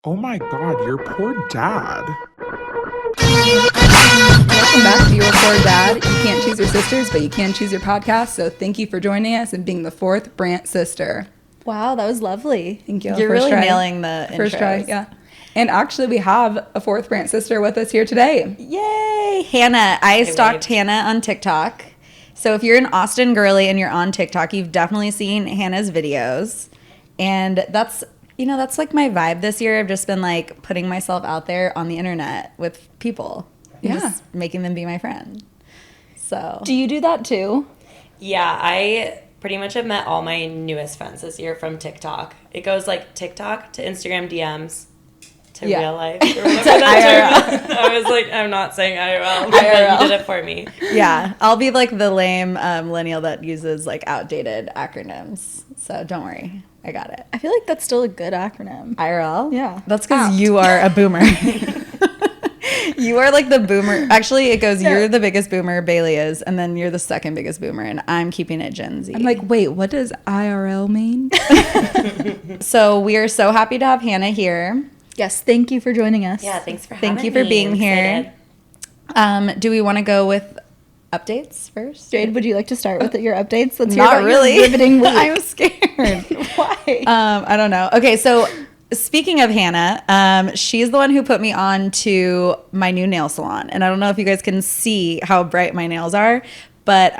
Oh my god, your poor dad. Welcome back to Your Poor Dad. You can't choose your sisters, but you can choose your podcast. So thank you for joining us and being the fourth Brant sister. Wow, that was lovely. Thank you. You're First really try. nailing the First intros. try, yeah. And actually, we have a fourth Brant sister with us here today. Yay! Hannah. I stalked Hannah on TikTok. So if you're an Austin girly and you're on TikTok, you've definitely seen Hannah's videos. And that's like my vibe this year. I've just been like putting myself out there on the internet with people. And Yeah. just making them be my friend. So Do you do that too? Yeah, I pretty much have met all my newest friends this year from TikTok. It goes like TikTok to Instagram DMs to Yeah. real life. Or whatever that term is. I was like, I'm not saying IRL, but you did it for me. yeah, I'll be like the lame millennial that uses like outdated acronyms. So don't worry. I got it. I feel like that's still a good acronym. IRL? Yeah. That's because you are a boomer. You are like the boomer. Actually, it goes, you're the biggest boomer, Bailey is, and then you're the second biggest boomer, and I'm keeping it Gen Z. I'm like, wait, what does IRL mean? So we are so happy to have Hannah here. Yes, thank you for joining us. Yeah, thanks for having me. Thank you for being I'm here. excited. Do we want to go with updates first? Jade, would you like to start with your updates? Let's hear Not about really. your riveting week. I'm scared. Why? I don't know. Okay, so speaking of Hannah, she's the one who put me on to my new nail salon. And I don't know if you guys can see how bright my nails are, but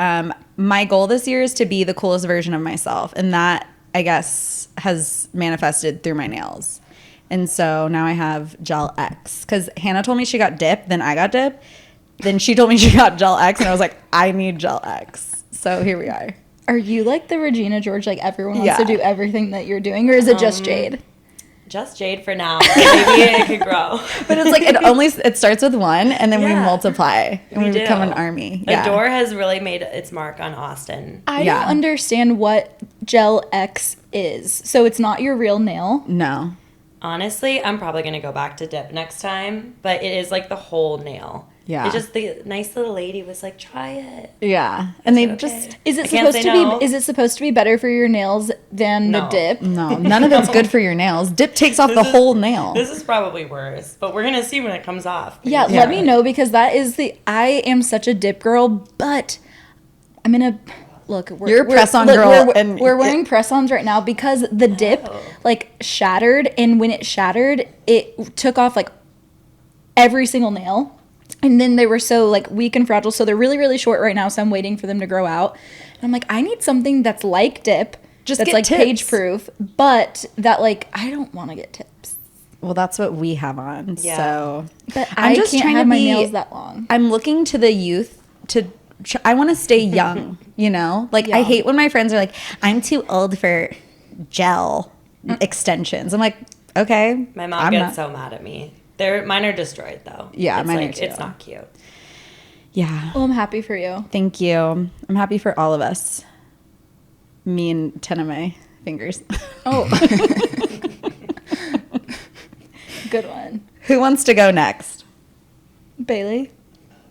my goal this year is to be the coolest version of myself. And that, I guess, has manifested through my nails. And so now I have Gel X. Because Hannah told me she got dip, then I got dip. Then she told me she got Gel X, and I was like, I need Gel X. So here we are. Are you like the Regina George, like everyone wants Yeah. to do everything that you're doing, or is it just Jade? Just Jade for now. Maybe it could grow. But it's like it starts with one, and then we Yeah. multiply, and we do. become an army. Yeah. Adore has really made its mark on Austin. I Yeah. don't understand what Gel X is. So it's not your real nail. No. Honestly, I'm probably going to go back to dip next time, but it is like the whole nail. Yeah. It just, the nice little lady was like, try it. Yeah. And they Okay. just Is it I can't supposed say to no. be? Is it supposed to be better for your nails than the No. dip? no, none of it's good for your nails. Dip takes off the whole nail. This is probably worse, but we're going to see when it comes off. Yeah, Yeah. let me know because that is I am such a dip girl, but I'm gonna look. You're a press-on girl, We're, and we're wearing press-ons right now because the dip like shattered, and when it shattered, it took off like every single nail, and then they were so like weak and fragile, so they're really really short right now. So I'm waiting for them to grow out, and I'm like, I need something that's like dip, Just that's get like tips. page proof, but that like I don't want to get tips. Well, that's what we have on. Yeah. So But I'm I just can't trying to have my be- nails that long. I'm looking to the youth to I want to stay young, you know? Like I Yeah. hate when my friends are like, I'm too old for gel extensions. I'm like, okay. My mom I'm gets not- so mad at me. Mine are destroyed though. Yeah, it's mine are like, too. It's not cute. Yeah. Well, I'm happy for you. Thank you. I'm happy for all of us. Me and 10 of my fingers. Oh. Good one. Who wants to go next? Bailey?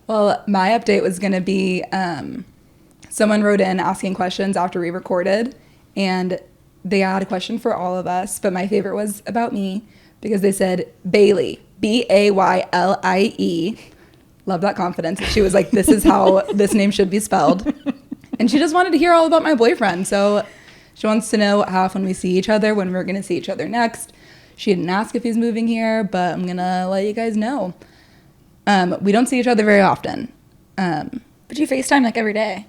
Well, my update was going to be someone wrote in asking questions after we recorded, and they had a question for all of us, but my favorite was about me because they said Bailey, Baylie. Love that confidence. She was like, this is how this name should be spelled. And she just wanted to hear all about my boyfriend. So she wants to know how often we see each other, when we're going to see each other next. She didn't ask if he's moving here, but I'm going to let you guys know. We don't see each other very often. But you FaceTime like every day.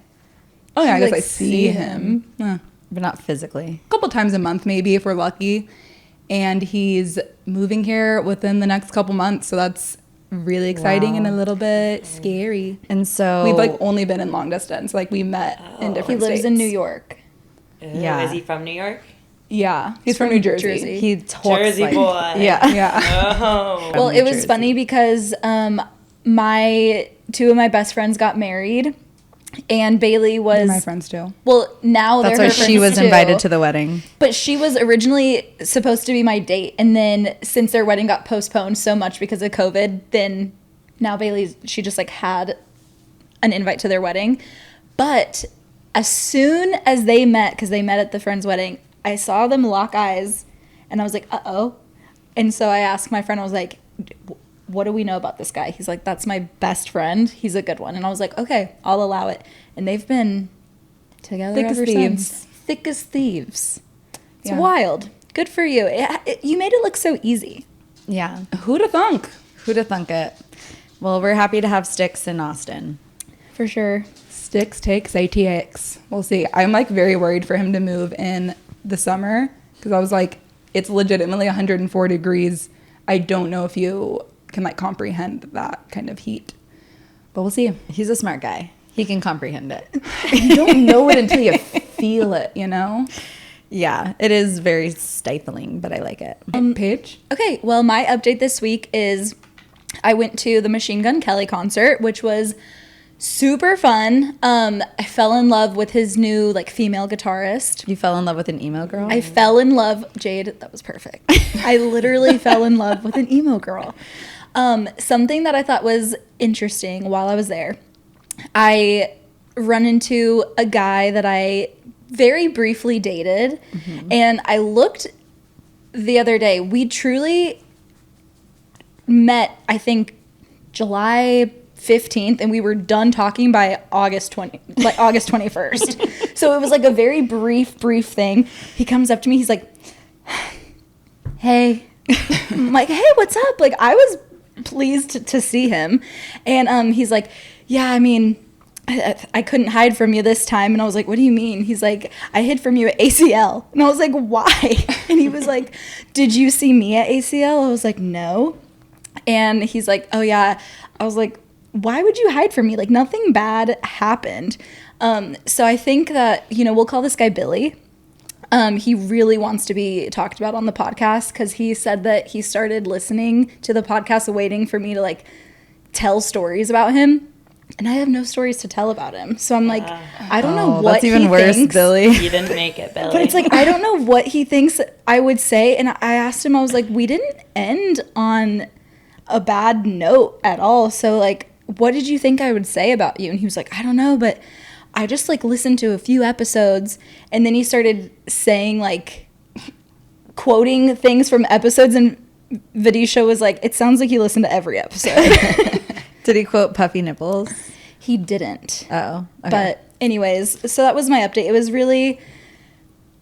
Oh, yeah, I You, guess like, I see him. A But not physically. couple times a month, maybe, if we're lucky. And he's moving here within the next couple months. So that's really exciting and a little bit scary. And so We've like only been in long distance. Like we met in He different lives states. in New York. Ooh, Yeah. Is he from New York? Yeah. He's from New Jersey. he talks Jersey like, boy. Yeah. Yeah. Oh. Well, New it was Jersey. funny because my two of my best friends got married, and Bailey was They're my friends too. well. Now That's they're why her she friends was too. invited to the wedding. But she was originally supposed to be my date, and then since their wedding got postponed so much because of COVID, then now she just like had an invite to their wedding. But as soon as they met, because they met at the friend's wedding, I saw them lock eyes, and I was like, uh-oh. And so I asked my friend, I was like, what do we know about this guy? He's like, that's my best friend. He's a good one. And I was like, okay, I'll allow it. And they've been together Thick as ever thieves. since. Thick as thieves. It's Yeah. wild. Good for you. You made it look so easy. Yeah. Who'da thunk? Who'da thunk it? Well, we're happy to have Sticks in Austin. For sure. Sticks takes ATX. We'll see. I'm like very worried for him to move in the summer because I was like, it's legitimately 104 degrees. I don't know if you can like comprehend that kind of heat, but we'll see. He's a smart guy. He can comprehend it. You don't know it until you feel it, you know? Yeah, it is very stifling, but I like it. Paige? Okay, well, my update this week is I went to the Machine Gun Kelly concert, which was super fun. I fell in love with his new like female guitarist. You fell in love with an emo girl? I fell in love, Jade, that was perfect. I literally fell in love with an emo girl. Something that I thought was interesting while I was there, I run into a guy that I very briefly dated, and I looked the other day. We truly met, I think, July 15th, and we were done talking by August 21st. So it was like a very brief thing. He comes up to me, he's like, hey. I'm like, hey, what's up? Like, I was pleased to see him. And he's like, yeah, I mean, I couldn't hide from you this time. And I was like, what do you mean? He's like, I hid from you at ACL. And I was like, why? And he was like, did you see me at ACL? I was like, no. And he's like, oh yeah. I was like, why would you hide from me? Like, nothing bad happened. So I think that, we'll call this guy Billy. He really wants to be talked about on the podcast because he said that he started listening to the podcast waiting for me to like tell stories about him. And I have no stories to tell about him. So I'm like, I don't know what that's even he worse, thinks. Billy. You didn't make it, Billy. But it's like, I don't know what he thinks I would say. And I asked him, I was like, we didn't end on a bad note at all. So like, what did you think I would say about you? And he was like, I don't know, but I just like listened to a few episodes. And then he started saying like, quoting things from episodes, and Vidisha was like, it sounds like you listened to every episode. Did he quote puffy nipples? He didn't. Oh, okay. But anyways, so that was my update. It was really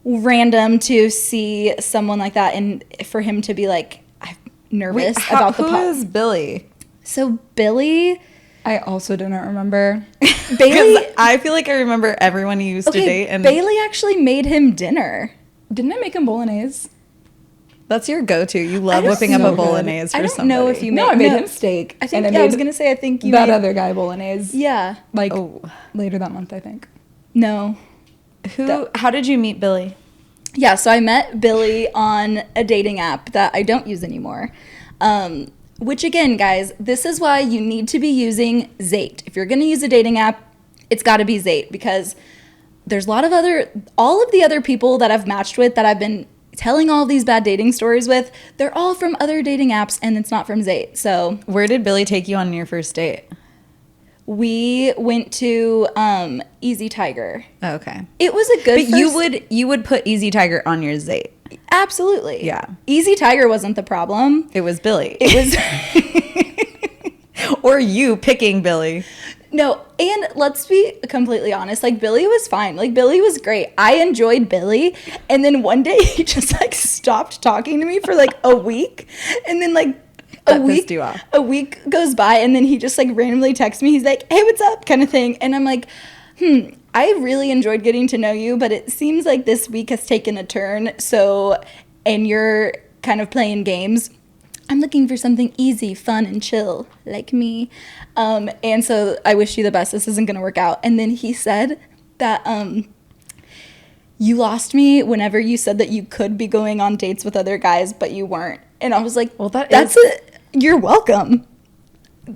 random to see someone like that and for him to be like, I'm nervous about the who pod. is Billy? So Billy, I also didn't remember. Bailey, Because I feel like I remember everyone you used to date, and Bailey actually made him dinner. Didn't I make him bolognese? that's your go-to. You love don't whipping up know. a bolognese for I don't somebody. know if you No, made. I made him steak. I think and I was made gonna say. I think you that made. other guy bolognese. Yeah. Like Oh. later that month, I think. No. How did you meet Billy? Yeah. So I met Billy on a dating app that I don't use anymore. Which again, guys, this is why you need to be using Zate. If you're gonna use a dating app, it's got to be Zate because there's a lot of all of the other people that I've matched with that I've been telling all these bad dating stories with, they're all from other dating apps and it's not from Zate. So Where did Billy take you on your first date? we went to Easy Tiger. Oh, okay. It was a good But you would put Easy Tiger on your Zate. Absolutely. Yeah. Easy Tiger wasn't the problem. It was Billy. It was Or you picking Billy. No, and let's be completely honest, like Billy was fine. Like Billy was great. I enjoyed Billy. And then one day he just like stopped talking to me for like a week. And then like That pissed you off. a week goes by and then he just like randomly texts me. He's like, hey, what's up? Kind of thing. And I'm like, I really enjoyed getting to know you, but it seems like this week has taken a turn. So, and you're kind of playing games. I'm looking for something easy, fun, and chill, like me. And so I wish you the best. This isn't going to work out. And then he said that you lost me whenever you said that you could be going on dates with other guys, but you weren't. And I was like, well, that's it. You're welcome.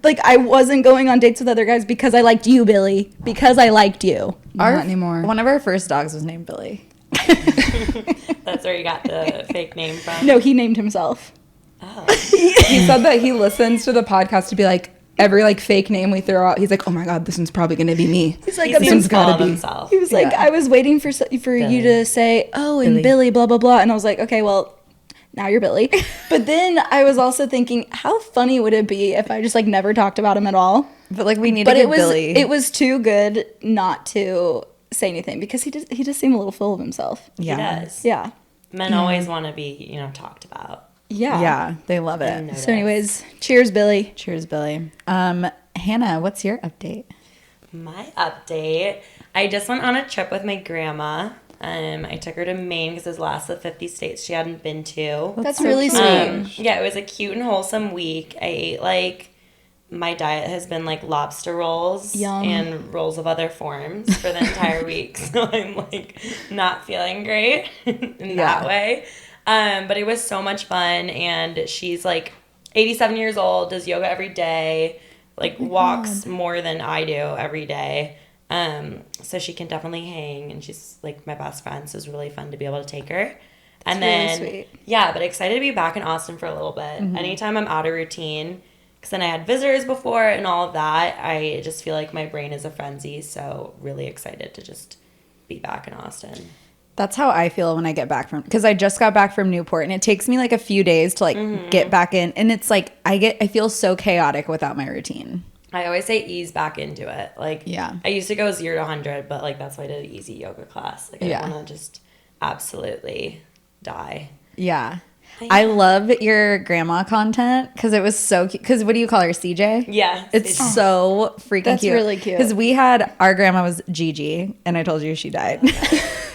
Like, I wasn't going on dates with other guys because I liked you, Billy. Because I liked you. Not anymore. One of our first dogs was named Billy. That's where you got the fake name from. No, he named himself. Oh. He said that he listens to the podcast to be like, every like fake name we throw out, he's like, oh my God, this one's probably going to be me. He's like, He this seems one's full gotta of be. himself. He was like, Yeah. I was waiting for you to say, oh, and Billy. Billy, blah, blah, blah. And I was like, okay, well, now you're Billy. But then I was also thinking, how funny would it be if I just like never talked about him at all? But like we need But to it get was Billy. it was too good not to say anything because he just seemed a little full of himself. yeah. He does. Yeah. Men always want to be, talked about. Yeah. Yeah, they love it. And So anyways, cheers, Billy. Cheers, Billy. Hannah, what's your update? My update. I just went on a trip with my grandma. I took her to Maine because it was the last of the 50 states she hadn't been to. That's so really cute. sweet. Yeah, it was a cute and wholesome week. I ate my diet has been lobster rolls Yum. and rolls of other forms for the entire week. So I'm not feeling great in that way. But it was so much fun, and she's 87 years old, does yoga every day, walks more than I do every day. So she can definitely hang, and she's my best friend, so it's really fun to be able to take her. And That's then, really sweet. yeah, but excited to be back in Austin for a little bit. Anytime I'm out of routine, because then I had visitors before and all of that, I just feel like my brain is a frenzy. So really excited to just be back in Austin. That's how I feel when I get back because I just got back from Newport, and it takes me a few days to get back in, and it's I feel so chaotic without my routine. I always say ease back into it. Yeah. I used to go 0 to 100, but that's why I did an easy yoga class. I want to just absolutely die. Yeah. I love your grandma content because it was so cute. Because what do you call her, CJ? Yeah. It's so freaking That's cute. really cute. Because our grandma was Gigi, and I told you she died.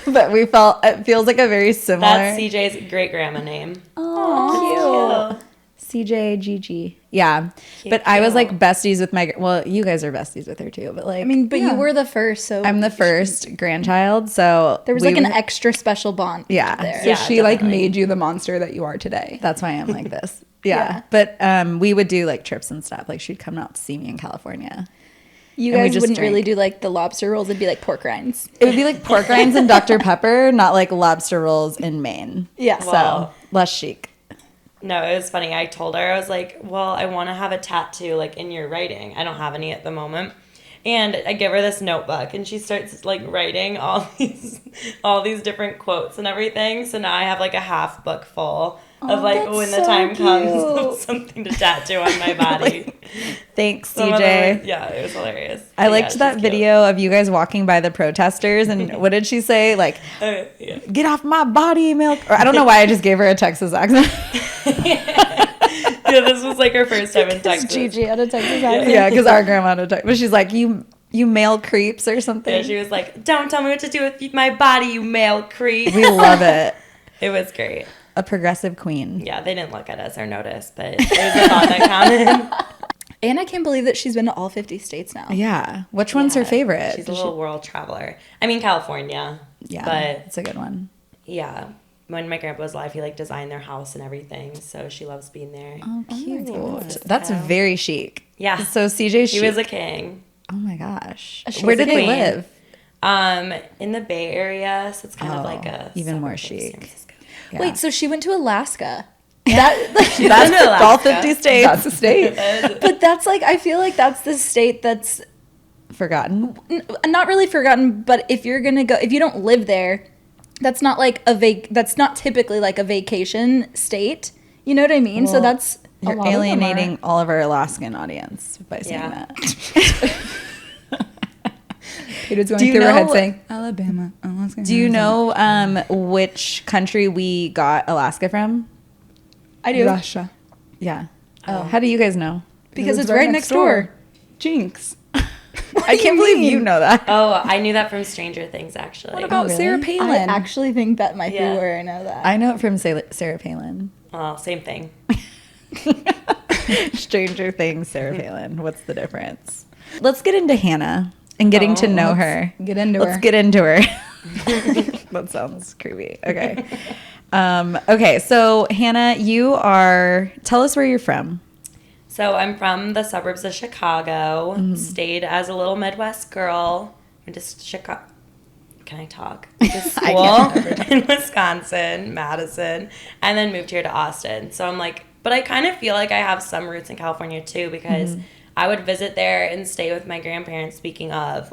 But it feels like a very similar. That's CJ's great grandma name. Oh, cute. CJ, Gigi. Yeah. Cute, but I was cute. besties with you guys are besties with her too. But But you were the first, so I'm the first grandchild. So there was an extra special bond. Yeah. There. So Yeah, she definitely. made you the monster that you are today. That's why I'm like this. Yeah. Yeah. But we would do trips and stuff. She'd come out to see me in California. You And we guys just wouldn't really drank. do the lobster rolls. It'd be pork rinds. It would be pork rinds and Dr. Pepper, not lobster rolls in Maine. Yeah. Wow. So less chic. No, it was funny. I told her, I was well, I want to have a tattoo in your writing. I don't have any at the moment. And I give her this notebook, and she starts writing all these different quotes and everything. So now I have a half book full of that's when the so time comes cute. of something to tattoo on my body. Thanks, Some of them CJ. were- yeah, it was hilarious. I But liked yeah, that she's cute. video of you guys walking by the protesters, and what did she say? Yeah. Get off my body, milk. Or I don't know why I just gave her a Texas accent. Yeah, this was her first time in Texas. Gigi had a Texas accent. Yeah, because our grandma had a Texas. But she's you male creeps or something. Yeah, she was don't tell me what to do with my body, you male creep. We love it. It was great. A progressive queen. Yeah, they didn't look at us or notice, but it was a thought that counted. And I can't believe that she's been to all 50 states now. Yeah. Which one's her favorite? She's a little world traveler. I mean, California. Yeah, But it's a good one. yeah, when my grandpa was alive, he designed their house and everything, so she loves being there. Oh, cute. That's very chic. Yeah. So CJ, He was a king. oh my gosh. She Where was a did they queen. live? In the Bay Area, so it's kind of Oh, a even suburb more of San chic. Francisco. Yeah. Wait, so she went to Alaska. She's been to all Alaska. 50 states. That's a state. But that's I feel like that's the state that's Forgotten. not really forgotten, but if you're gonna go, if you don't live there, that's not that's not typically a vacation state. You know what I mean? So Well, that's a You're lot of them alienating all of our Alaskan audience by saying Yeah. that. It was going Do you through her head know- saying, Alabama, Alaska. Do you know which country we got Alaska from? I do Russia. Yeah. Oh. How do you guys know? because it's right next door. Jinx. I can't believe you know that. Oh, I knew that from Stranger Things, actually. What about really? Sarah I Palin? actually think that might Yeah. be where I know that. I know it from Sarah Palin. Oh, same thing. Stranger Things, Sarah Palin. What's the difference? Let's get into Hannah and getting to know her. Get into Let's her. get into her. That sounds creepy. Okay. Okay. So Hannah, tell us where you're from. So I'm from the suburbs of Chicago. Stayed as a little Midwest girl. Went to Chicago. Can I talk? Went to school in Wisconsin, Madison, and then moved here to Austin. So I'm but I kind of feel like I have some roots in California too, because I would visit there and stay with my grandparents. Speaking of,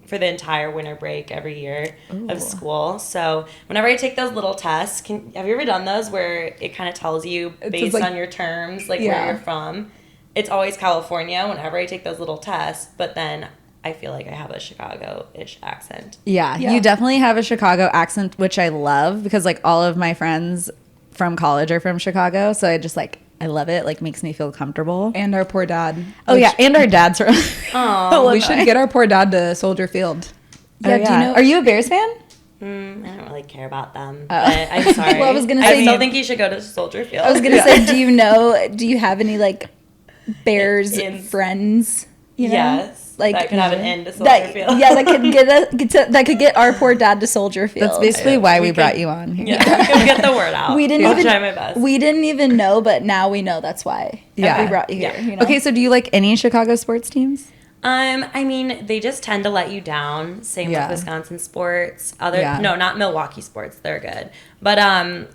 for the entire winter break every year of school. So whenever I take those little tests, have you ever done those where it kind of tells you based like, on your terms, like where you're from? It's always California whenever I take those little tests, but then I feel like I have a Chicago-ish accent. Yeah, you definitely have a Chicago accent, which I love because like all of my friends from college are from Chicago. So I just like, I love it. Like makes me feel comfortable. And our poor dad. Oh yeah, and our dad's from. Oh, We should get our poor dad to Soldier Field. Yeah, do you know? Are you a Bears fan? I don't really care about them. But I'm sorry. Well, I was gonna I say- still think you should go to Soldier Field. I was gonna say, do you have any like Bears In- friends? You know? Yes. Like that could have an end to Soldier that, Field. yeah, that could get our poor dad to Soldier Field. That's basically why we We brought could- you on here. Yeah, we can get the word out. We didn't I'll even try my best. We didn't even know, but now we know that's why. Yeah. we brought you here. Yeah. You know? Okay, so do you like any Chicago sports teams? I mean, they just tend to let you down. Same Yeah. with Wisconsin sports. Yeah. No, not Milwaukee sports. They're good. But I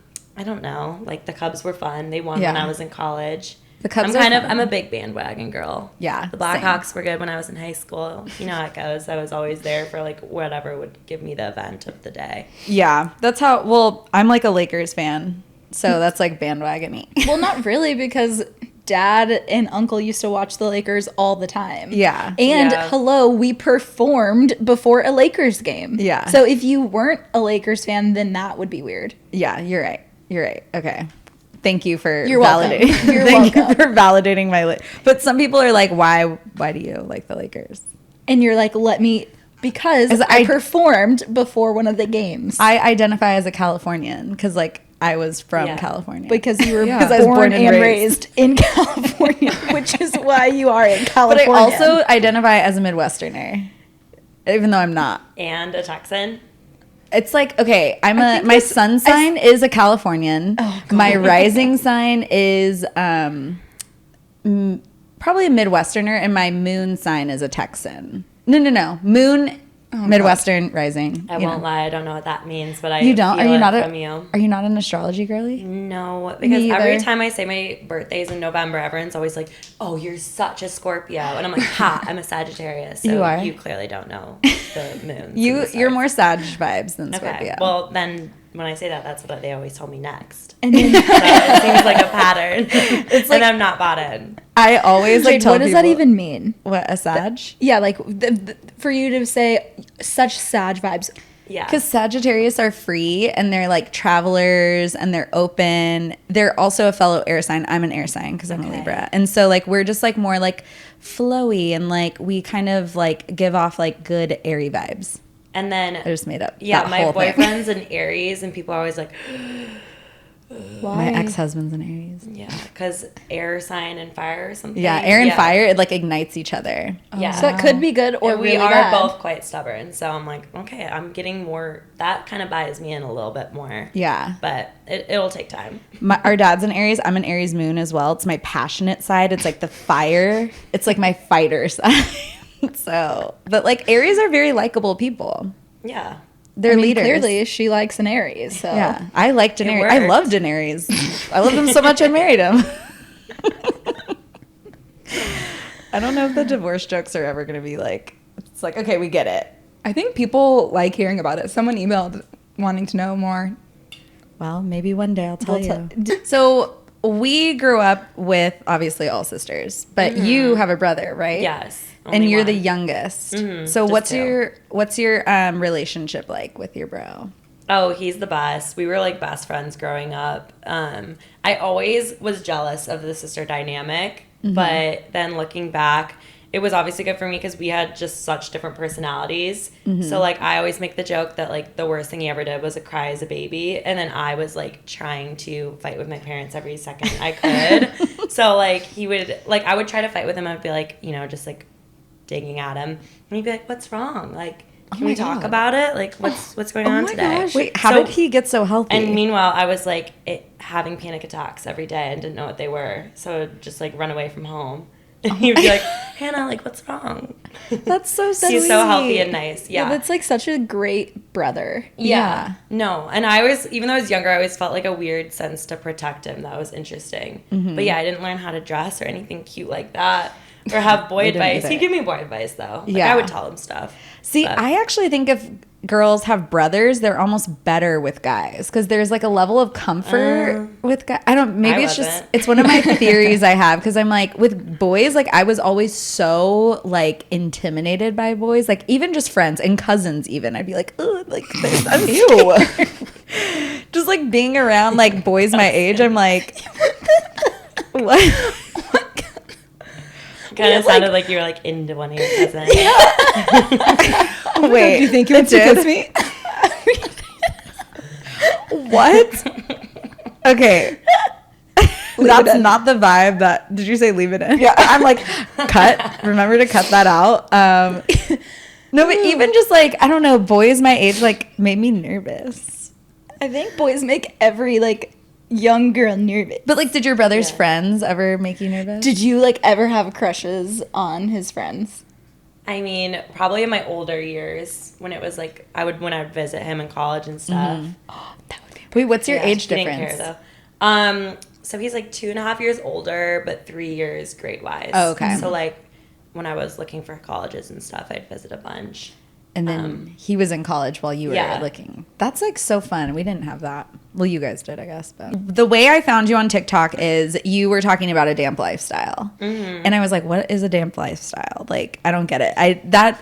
don't know. Like the Cubs were fun. They won when Yeah. I was in college. The Cubs I'm are fun. I'm a big bandwagon girl. Yeah, The Blackhawks were good when I was in high school. You know how it goes. I was always there for like whatever would give me the event of the day. Yeah, that's how. Well, I'm like a Lakers fan, so that's like bandwagon-y. Well, not really, because Dad and Uncle used to watch the Lakers all the time. Yeah. And Yeah. hello, we performed before a Lakers game. Yeah. So if you weren't a Lakers fan, then that would be weird. Yeah, you're right. You're right. Okay. Thank you for You're welcome. validating. You're Thank welcome. you for validating my. But some people are like, why do you like the Lakers? And you're like, because As I I- performed before one of the games. I identify as a Californian because like I was from Yeah. California. because you were Yeah. 'Cause I was born and raised in California, which is why you are in But I California. also identify as a Midwesterner, even though I'm not. And a Texan. It's like, okay, think my this- sun sign is a Californian. My rising sign is probably a Midwesterner, and my moon sign is a Texan. No. Moon, Midwestern, rising. I you won't know. lie, I don't know what that means, but I You don't? feel Are you it not from you. Are you not an astrology girly? No, because Me every either. time I say my birthday's in November, everyone's always like, "Oh, you're such a Scorpio," and I'm like, "Ha, I'm a Sagittarius." So You are? You clearly don't know the moons. You're and the more Sag vibes than stars. Scorpio. Okay. Well, then when I say that, that's what they always tell me next. And then, So it seems like a pattern. And I'm not bought in. I always like Jade, tell what does that people- even mean? What, a Sag? Yeah, like for you to say such Sag vibes. Yeah. Because Sagittarius are free and they're like travelers and they're open. They're also a fellow air sign. I'm an air sign because I'm a Libra. And so like we're just like more like flowy and like we kind of like give off like good airy vibes. And then I just made up. yeah, that my whole thing. boyfriend's an Aries, and people are always like, My ex-husband's an Aries. yeah, because air sign and fire or something. Yeah, air and fire, it like ignites each other. Yeah. So that could be good or And we really are bad. both quite stubborn, so I'm like, okay, I'm getting more. That kind of buys me in a little bit more. Yeah. But it'll take time. Our dad's an Aries. I'm an Aries moon as well. It's my passionate side. It's like the fire. It's like my fighter side. So, but like Aries are very likable people. Yeah. They're I mean, leaders. clearly she likes an Aries. So Yeah, I liked an It Aries. I worked. loved an Aries. I loved him so much I married him. I don't know if the divorce jokes are ever going to be like, it's like, okay, we get it. I think people like hearing about it. Someone emailed wanting to know more. Well, maybe one day I'll tell We'll you. So we grew up with obviously all sisters, but you have a brother, right? Yes. And only you're the one. youngest. So just what's two. your relationship like with your bro? Oh, he's the best. We were like best friends growing up. I always was jealous of the sister dynamic, but then looking back, it was obviously good for me because we had just such different personalities. So like I always make the joke that like the worst thing he ever did was cry as a baby, and then I was like trying to fight with my parents every second I could. So like he would like I would try to fight with him. I'd be like, you know, just like digging at him, and he'd be like, "What's wrong? Like, can we talk about it? Like, what's going on today?" Wait, how So- did he get so healthy? And meanwhile, I was like having panic attacks every day and didn't know what they were, so I'd just like run away from home. And he would be like, "Hannah, like, what's wrong?" That's so sweet. He's so healthy and nice. Yeah. that's like such a great brother. Yeah. No. And I was, even though I was younger, I always felt like a weird sense to protect him. That was interesting. But yeah, I didn't learn how to dress or anything cute like that. or have boy didn't advice. either. He'd give me boy advice though. Like, Yeah. I would tell him stuff. See, But- I actually think if girls have brothers, they're almost better with guys because there's like a level of comfort with guys. Maybe it's just, wasn't. it's one of my theories I have because I'm like, with boys, like I was always so like intimidated by boys, like even just friends and cousins even. I'd be like, oh, like, I'm scared. Just like being around like boys my age, I'm like, what? Kind of sounded like you were like into one of your cousins. Wait, Do you think you would kiss me? What? Okay. That's not the vibe that, did you say leave it in? Yeah. I'm like, cut. Remember to cut that out. No, but even just like, I don't know, boys my age like made me nervous. I think boys make every like young girl nervous. But like, did your brother's friends ever make you nervous? Did you like ever have crushes on his friends? I mean, probably in my older years when it was like when I would visit him in college and stuff. Wait, what's your Yeah, age he didn't difference? care, though. So he's like 2.5 years older, but 3 years grade wise. Oh, okay. So like when I was looking for colleges and stuff, I'd visit a bunch. And then he was in college while you were yeah. looking. That's like so fun. We didn't have that. Well, you guys did, I guess. But the way I found you on TikTok is you were talking about a damp lifestyle, and I was like, "What is a damp lifestyle?" Like, I don't get it.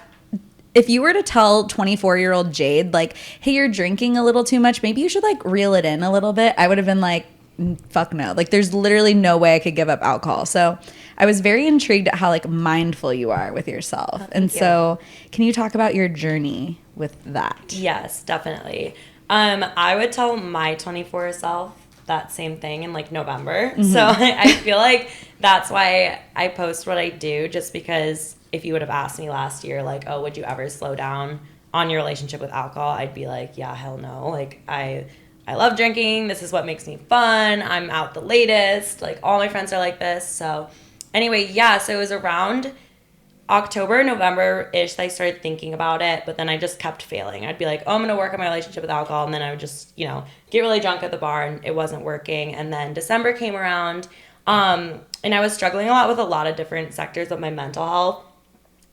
If you were to tell 24-year-old Jade, like, "Hey, you're drinking a little too much. Maybe you should like reel it in a little bit," I would have been like, "Fuck no!" Like, there's literally no way I could give up alcohol. So I was very intrigued at how like mindful you are with yourself. And so can you talk about your journey with that? Yes, definitely. I would tell my 24 self that same thing in like November. So I feel like that's why I post what I do, just because if you would have asked me last year, like, oh, would you ever slow down on your relationship with alcohol? I'd be like, yeah, hell no. Like, I love drinking. This is what makes me fun. I'm out the latest. Like, all my friends are like this. So anyway, yeah, so it was around October, November-ish that I started thinking about it, but then I just kept failing. I'd be like, oh, I'm going to work on my relationship with alcohol, and then I would just, get really drunk at the bar, and it wasn't working. And then December came around, and I was struggling a lot with a lot of different sectors of my mental health.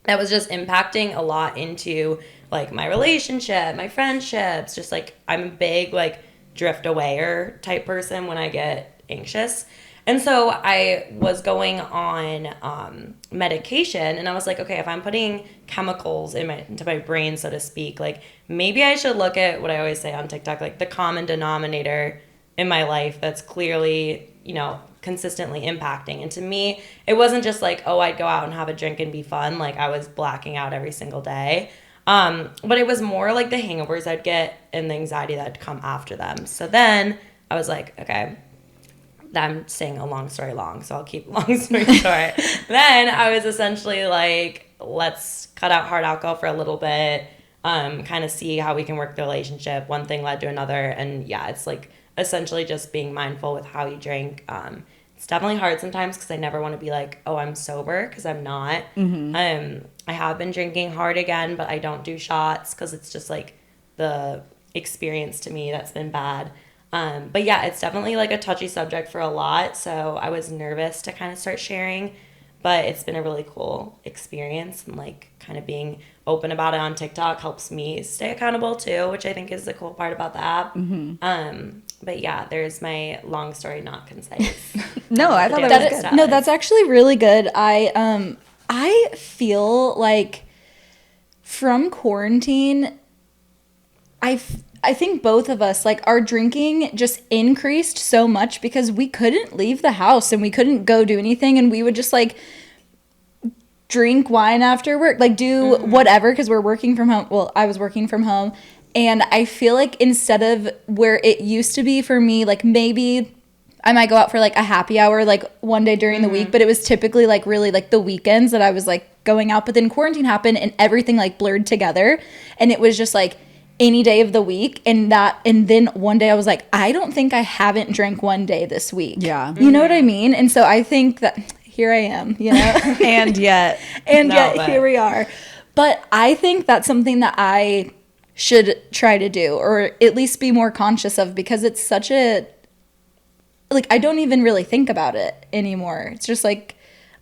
That was just impacting a lot into, like, my relationship, my friendships, just, like, I'm a big, like, drift-awayer type person when I get anxious. And so I was going on medication, and I was like, okay, if I'm putting chemicals into my brain, so to speak, like maybe I should look at what I always say on TikTok, like the common denominator in my life that's clearly, consistently impacting. And to me, it wasn't just like, oh, I'd go out and have a drink and be fun. Like I was blacking out every single day. But it was more like the hangovers I'd get and the anxiety that'd come after them. So then I was like, okay, I'm saying a long story long, so I'll keep a long story short. Then I was essentially like, let's cut out hard alcohol for a little bit, kind of see how we can work the relationship. One thing led to another, and yeah, it's like essentially just being mindful with how you drink. It's definitely hard sometimes because I never want to be like, oh, I'm sober, because I'm not. I have been drinking hard again, but I don't do shots because it's just like the experience to me that's been bad. But yeah, it's definitely like a touchy subject for a lot. So I was nervous to kind of start sharing, but it's been a really cool experience, and like kind of being open about it on TikTok helps me stay accountable too, which I think is the cool part about the app. But yeah, there's my long story, not concise. No, I thought that was good. No, that's actually really good. I feel like from quarantine, I think both of us, like, our drinking just increased so much because we couldn't leave the house and we couldn't go do anything, and we would just like drink wine after work, like do whatever, because we're working from home. Well, I was working from home, and I feel like instead of where it used to be for me, like maybe I might go out for like a happy hour like one day during the week, but it was typically like really like the weekends that I was like going out. But then quarantine happened and everything like blurred together, and it was just like any day of the week. And then one day I was like, I don't think I haven't drank one day this week. Yeah. You know what I mean? And so I think that here I am, And yet here we are. But I think that's something that I should try to do, or at least be more conscious of, because it's such a, like, I don't even really think about it anymore. It's just like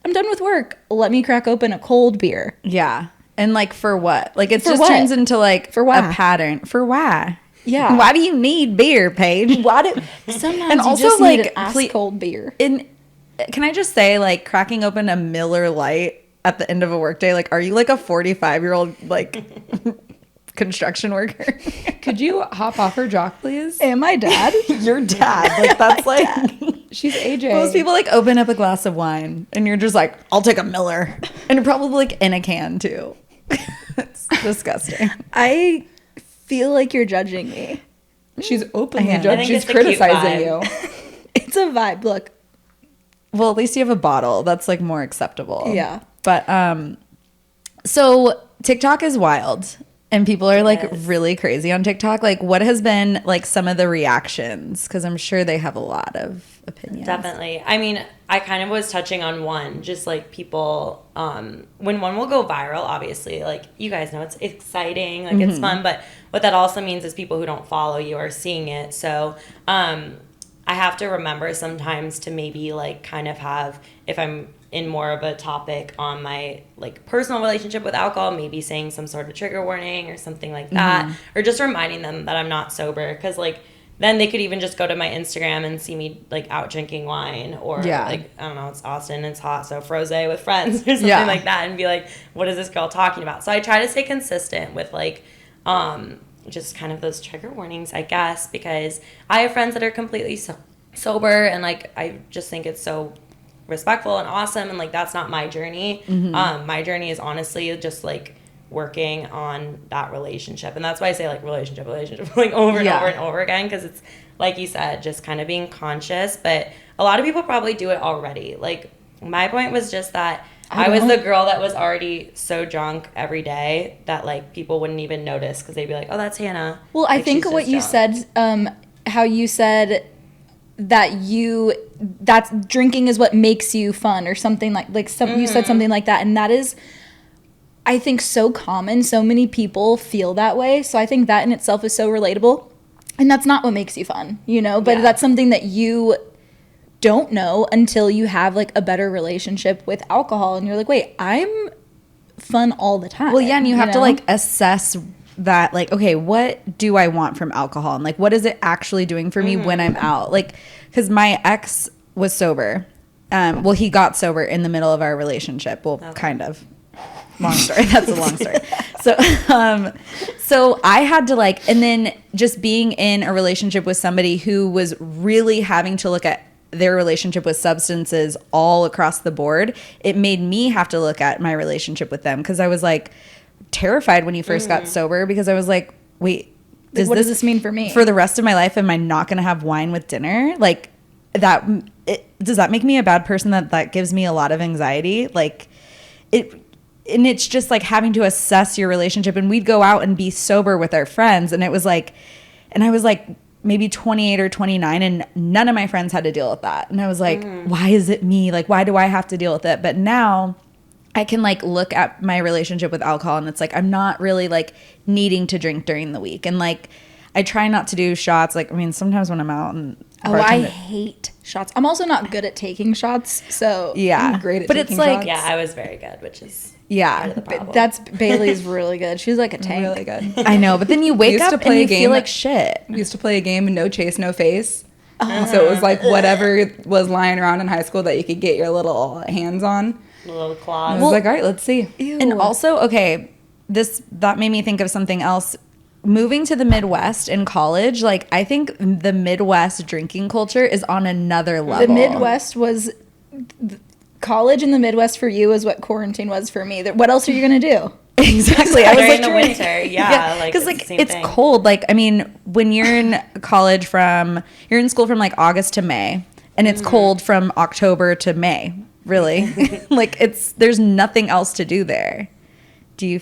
I'm done with work. Let me crack open a cold beer. Yeah. And like for what? Like it For just what? turns into like For why? a pattern. For why? Yeah. Why do you need beer, Paige? Why do sometimes And you also, just like, need an ice cold beer? Can I just say, like, cracking open a Miller Lite at the end of a workday, like, are you like a 45-year-old like construction worker? Could you hop off her jock, please? Am I dad? Your dad, like, that's like She's AJ. most people like open up a glass of wine, and you're just like, I'll take a Miller, and you're probably like in a can too. It's disgusting. I feel like you're judging me. She's openly I judged. think She's it's a cute criticizing you. vibe. It's a vibe. Look. Well, at least you have a bottle. That's like more acceptable. Yeah. But so TikTok is wild. And people are like really crazy on TikTok. Like, what has been like some of the reactions? Because I'm sure they have a lot of opinions. Definitely. I mean, I kind of was touching on one, just like people, when one will go viral, obviously, like you guys know it's exciting, like it's fun, but what that also means is people who don't follow you are seeing it. So, I have to remember sometimes to maybe like kind of have, if I'm in more of a topic on my like personal relationship with alcohol, maybe saying some sort of trigger warning or something like that, or just reminding them that I'm not sober, because like then they could even just go to my Instagram and see me like out drinking wine, or like, I don't know, it's Austin, it's hot, so frosé with friends or something like that, and be like, what is this girl talking about? So I try to stay consistent with like just kind of those trigger warnings, I guess, because I have friends that are completely sober, and like I just think it's so respectful and awesome, and like that's not my journey. My journey is honestly just like working on that relationship, and that's why I say like relationship like over and over and over again, because it's like you said, just kind of being conscious. But a lot of people probably do it already. Like my point was just that I was the girl that was already so drunk every day that like people wouldn't even notice, because they'd be like, oh, that's Hannah. Well, like, I think she's what just you drunk. said, how you said that that's drinking is what makes you fun, or something like some, you said something like that, and that is, I think, so common. So many people feel that way. So I think that in itself is so relatable, and that's not what makes you fun, you know. But that's something that you don't know until you have like a better relationship with alcohol, and you're like, wait, I'm fun all the time. Well, yeah, and you have to know? like assess that, like, okay, what do I want from alcohol, and like what is it actually doing for me when I'm out? Like, because my ex was sober. Well, he got sober in the middle of our relationship. Well, kind of. Long story. That's a long story. So I had to like, and then just being in a relationship with somebody who was really having to look at their relationship with substances all across the board, it made me have to look at my relationship with them, because I was like terrified when he first got sober, because I was like, wait, what does this mean for me? For the rest of my life, am I not going to have wine with dinner? Like that, does that make me a bad person? That gives me a lot of anxiety. Like and it's just like having to assess your relationship. And we'd go out and be sober with our friends, and it was like, and I was like maybe 28 or 29, and none of my friends had to deal with that. And I was like, why is it me? Like, why do I have to deal with it? But now I can like look at my relationship with alcohol, and it's like I'm not really like needing to drink during the week, and like I try not to do shots. Like, I mean, sometimes when I'm out and I hate shots. I'm also not good at taking shots, so I'm great at but taking it's like shots. Yeah, I was very good, which is yeah, that's Bailey's really good. She's like a tank. Really good. I know. But then you wake used up to and play a you game feel like shit. We used to play a game, no chase, no face. So it was like whatever was lying around in high school that you could get your little hands on. a little I claws. was like, all right, let's see. And also, okay, that made me think of something else. Moving to the Midwest in college, like I think the Midwest drinking culture is on another level. The Midwest was college in the Midwest for you is what quarantine was for me. What else are you gonna do? Exactly. I was During like the winter, yeah, like because it's like the same it's thing. cold. Like I mean, when you're in college you're in school from like August to May, and it's cold from October to May. Really, like there's nothing else to do there. Did you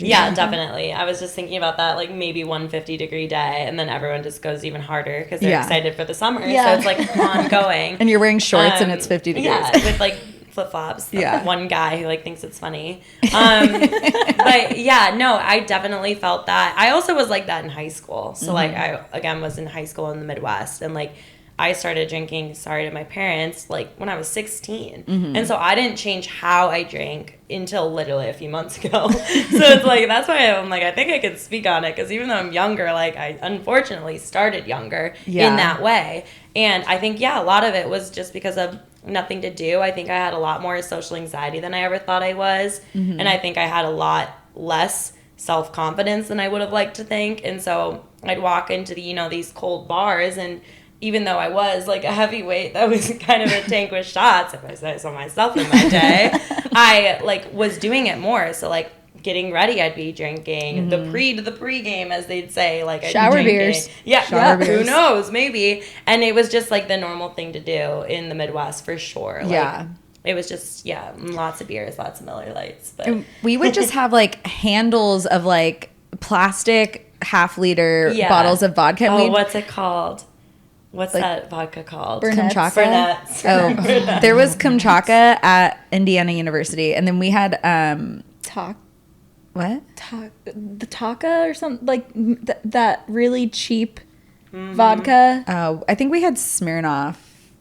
Yeah, definitely. I was just thinking about that, like maybe 150-degree day, and then everyone just goes even harder because they're excited for the summer. Yeah. So it's like ongoing. And you're wearing shorts and it's 50 degrees. Yeah, with like flip-flops. Yeah. One guy who like thinks it's funny. But yeah, no, I definitely felt that. I also was like that in high school. So like I, again, was in high school in the Midwest, and like I started drinking, sorry to my parents, like when I was 16. Mm-hmm. And so I didn't change how I drank until literally a few months ago. So it's like, that's why I'm like, I think I can speak on it, because even though I'm younger, like I unfortunately started younger in that way. And I think, a lot of it was just because of nothing to do. I think I had a lot more social anxiety than I ever thought I was. And I think I had a lot less self-confidence than I would have liked to think. And so I'd walk into these cold bars, and even though I was like a heavyweight that was kind of a tank with shots, if I say so myself in my day, I like was doing it more. So like getting ready, I'd be drinking the pre-game, as they'd say, like I'd shower be drinking. beers. Yeah, who knows, maybe. And it was just like the normal thing to do in the Midwest for sure. Like, it was just, lots of beers, lots of Miller Lights. But And we would just have like handles of like plastic half-liter bottles of vodka. Oh, what's it called? What's like, that vodka called? Burnett. Burnett's. Oh, there was Kamchatka at Indiana University, and then we had the Taka or something, like that really cheap vodka. Oh, I think we had Smirnoff,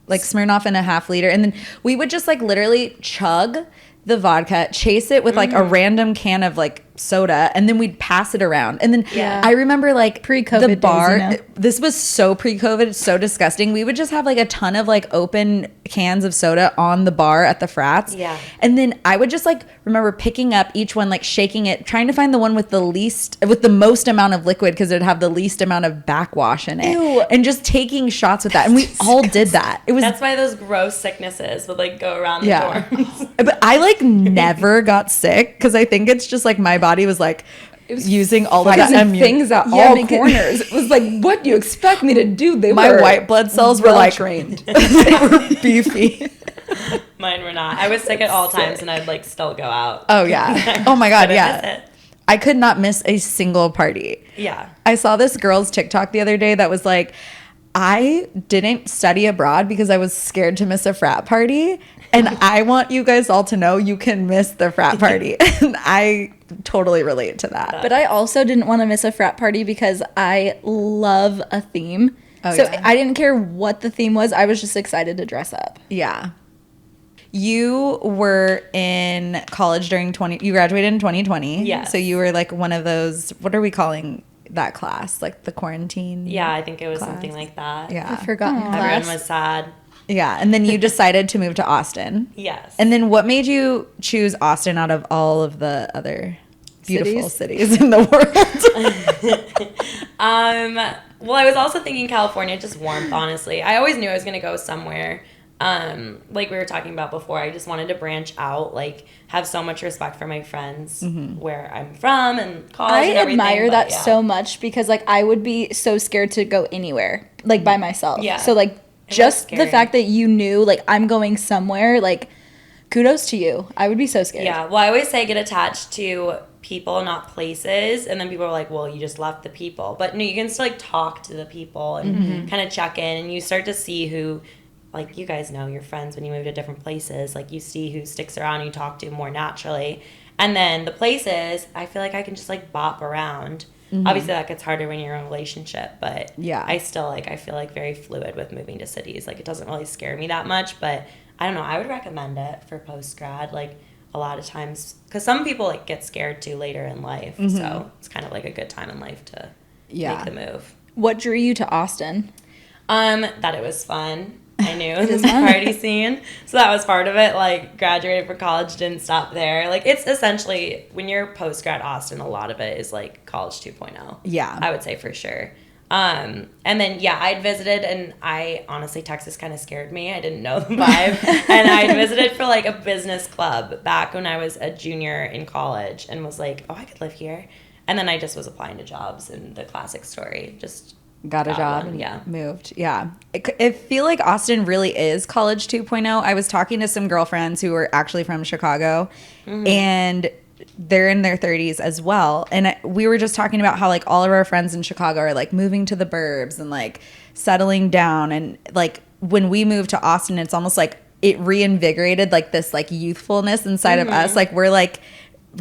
like Smirnoff in a half-liter, and then we would just like literally chug the vodka, chase it with like a random can of like soda, and then we'd pass it around. And then I remember like Pre-COVID the bar days, this was so pre-COVID, so disgusting. We would just have like a ton of like open cans of soda on the bar at the frats, and then I would just like remember picking up each one, like shaking it, trying to find the one with the most amount of liquid, because it would have the least amount of backwash in it. And just taking shots with that, and we all did that. That's why those gross sicknesses would like go around the dorms. But I like never got sick, because I think it's just like my body was like using all of that things at all corners. It was like, what do you expect me to do? My white blood cells were like trained. They were beefy. Mine were not. I was sick at all times, and I'd like still go out. Oh yeah. Oh my god, Miss yeah. it. I could not miss a single party. Yeah. I saw this girl's TikTok the other day that was like, I didn't study abroad because I was scared to miss a frat party. And I want you guys all to know you can miss the frat party. And I totally relate to that. But I also didn't want to miss a frat party because I love a theme. Oh, so yeah. I didn't care what the theme was. I was just excited to dress up. Yeah. You were in college you graduated in 2020. Yes. So you were like one of those, what are we calling that class? Like the quarantine? Yeah, I think it was class. something like that. Yeah. I forgot Everyone class. was sad. Yeah. And then you decided to move to Austin. Yes. And then what made you choose Austin out of all of the other beautiful cities in the world? Well, I was also thinking California, just warmth, honestly. I always knew I was going to go somewhere. Like we were talking about before, I just wanted to branch out, like have so much respect for my friends where I'm from and college I and everything. admire that yeah. so much because like I would be so scared to go anywhere like by myself. Yeah. So like just the fact that you knew like I'm going somewhere, like kudos to you. I would be so scared. Yeah. Well, I always say get attached to people, not places. And then people are like, well, you just left the people. But no, you can still like talk to the people and kind of check in, and you start to see who, like you guys know your friends when you move to different places, like you see who sticks around and you talk to more naturally. And then the places, I feel like I can just like bop around. Obviously that gets harder when you're in a relationship, but Yeah. I still like, I feel like very fluid with moving to cities. Like it doesn't really scare me that much, but I don't know, I would recommend it for post-grad, like a lot of times, because some people like get scared too later in life. So it's kind of like a good time in life to make the move. What drew you to Austin? That it was fun. I knew it was the party scene. So that was part of it. Like, graduated from college, didn't stop there. Like, it's essentially, when you're post-grad Austin, a lot of it is, like, college 2.0. Yeah. I would say for sure. And then, yeah, I'd visited, and honestly, Texas kind of scared me. I didn't know the vibe. And I'd visited for, like, a business club back when I was a junior in college and was like, oh, I could live here. And then I just was applying to jobs, and the classic story, just got a job one, and moved. Yeah. I feel like Austin really is college 2.0. I was talking to some girlfriends who were actually from Chicago and they're in their 30s as well. And we were just talking about how like all of our friends in Chicago are like moving to the burbs and like settling down. And like when we moved to Austin, it's almost like it reinvigorated like this like youthfulness inside of us. Like we're like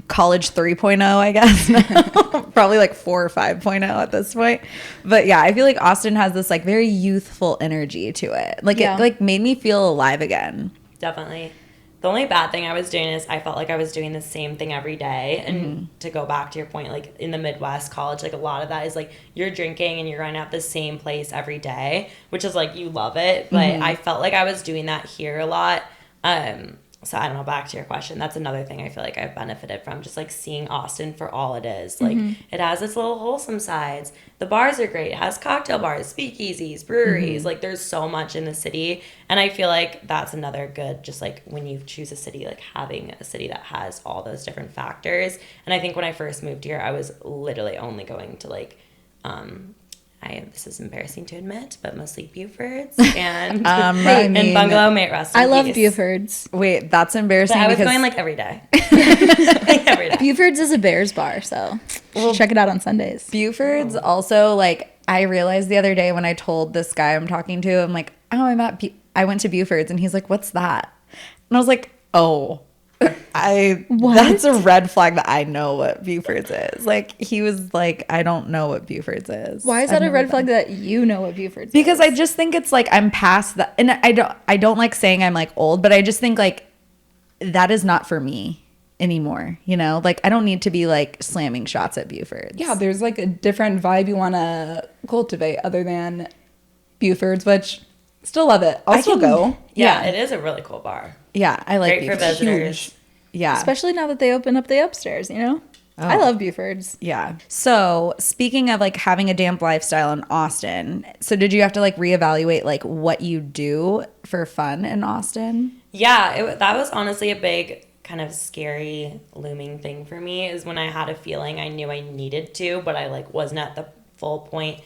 college 3.0, I guess. Probably like 4 or 5.0 at this point. But yeah, I feel like Austin has this like very youthful energy to it. Like Yeah. it like made me feel alive again. Definitely. The only bad thing I was doing is I felt like I was doing the same thing every day. And to go back to your point, like in the Midwest college, like a lot of that is like you're drinking and you're going out the same place every day, which is like you love it. But I felt like I was doing that here a lot. So I don't know, back to your question, that's another thing I feel like I've benefited from, just like seeing Austin for all it is. Like it has its little wholesome sides. The bars are great. It has cocktail bars, speakeasies, breweries. Like there's so much in the city. And I feel like that's another good, just like when you choose a city, like having a city that has all those different factors. And I think when I first moved here, I was literally only going to like, this is embarrassing to admit, but mostly Buford's and and Bungalow Mate Rest in I love Peace. Buford's. Wait, that's embarrassing But I was because going like every day. Like every day. Buford's is a Bears bar, so check it out on Sundays. Buford's also like I realized the other day when I told this guy I'm talking to, I'm like, oh, I went to Buford's, and he's like, what's that? And I was like, oh, that's a red flag that I know what Buford's is. Like he was like, I don't know what Buford's is. Why is I've that a never red been. flag that you know what Buford's Because is? I just think it's like I'm past that, and I don't like saying I'm like old, but I just think like that is not for me anymore. You know, like I don't need to be like slamming shots at Buford's. Yeah, there's like a different vibe you want to cultivate other than Buford's, which still love it. I'll still go. Yeah, it is a really cool bar. Yeah, I like Great for Buford's. visitors. Yeah. Especially now that they open up the upstairs, you know? I love Buford's. Yeah. So speaking of like having a damp lifestyle in Austin, so did you have to like reevaluate like what you do for fun in Austin? Yeah, that was honestly a big kind of scary looming thing for me, is when I had a feeling I knew I needed to, but I like wasn't at the full point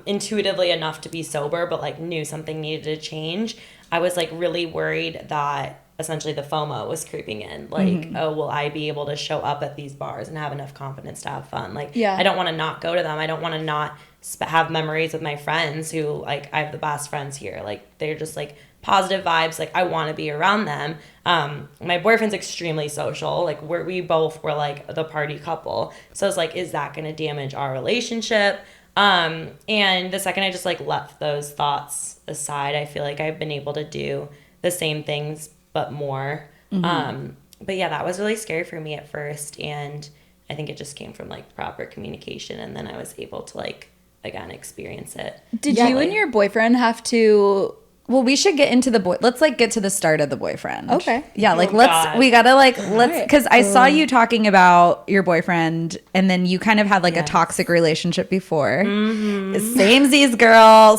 intuitively enough to be sober, but like knew something needed to change. I was like really worried that essentially the FOMO was creeping in. Like, oh, will I be able to show up at these bars and have enough confidence to have fun? Like, I don't want to not go to them. I don't want to not have memories with my friends who, like, I have the best friends here. Like, they're just, like, positive vibes. Like, I want to be around them. My boyfriend's extremely social. Like, we both were, like, the party couple. So I was like, is that going to damage our relationship? And the second I just, like, left those thoughts aside, I feel like I've been able to do the same things but more. But yeah, that was really scary for me at first, and I think it just came from like proper communication, and then I was able to like again experience it. Did you and your boyfriend have to? Well, we should get into let's like get to the start of the boyfriend. Okay. Yeah, like God. we gotta like because I saw you talking about your boyfriend, and then you kind of had like a toxic relationship before. Samesies, girl.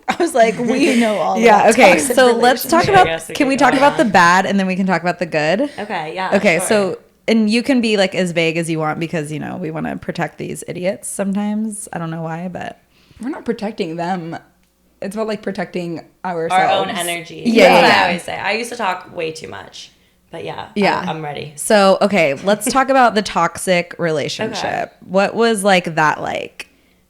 I was like, we know all. Yeah. about Okay. toxic So let's talk I about. guess we Can could we go talk about the on. bad, and then we can talk about the good? Okay, yeah. Okay. Sure. So. And you can be like as vague as you want because, you know, we want to protect these idiots sometimes. I don't know why, but. We're not protecting them. It's about like protecting ourselves. our own energy. Yeah, That's what yeah. I always say. I used to talk way too much, but yeah, Yeah. I'm ready. So, okay, let's talk about the toxic relationship. What was like that like?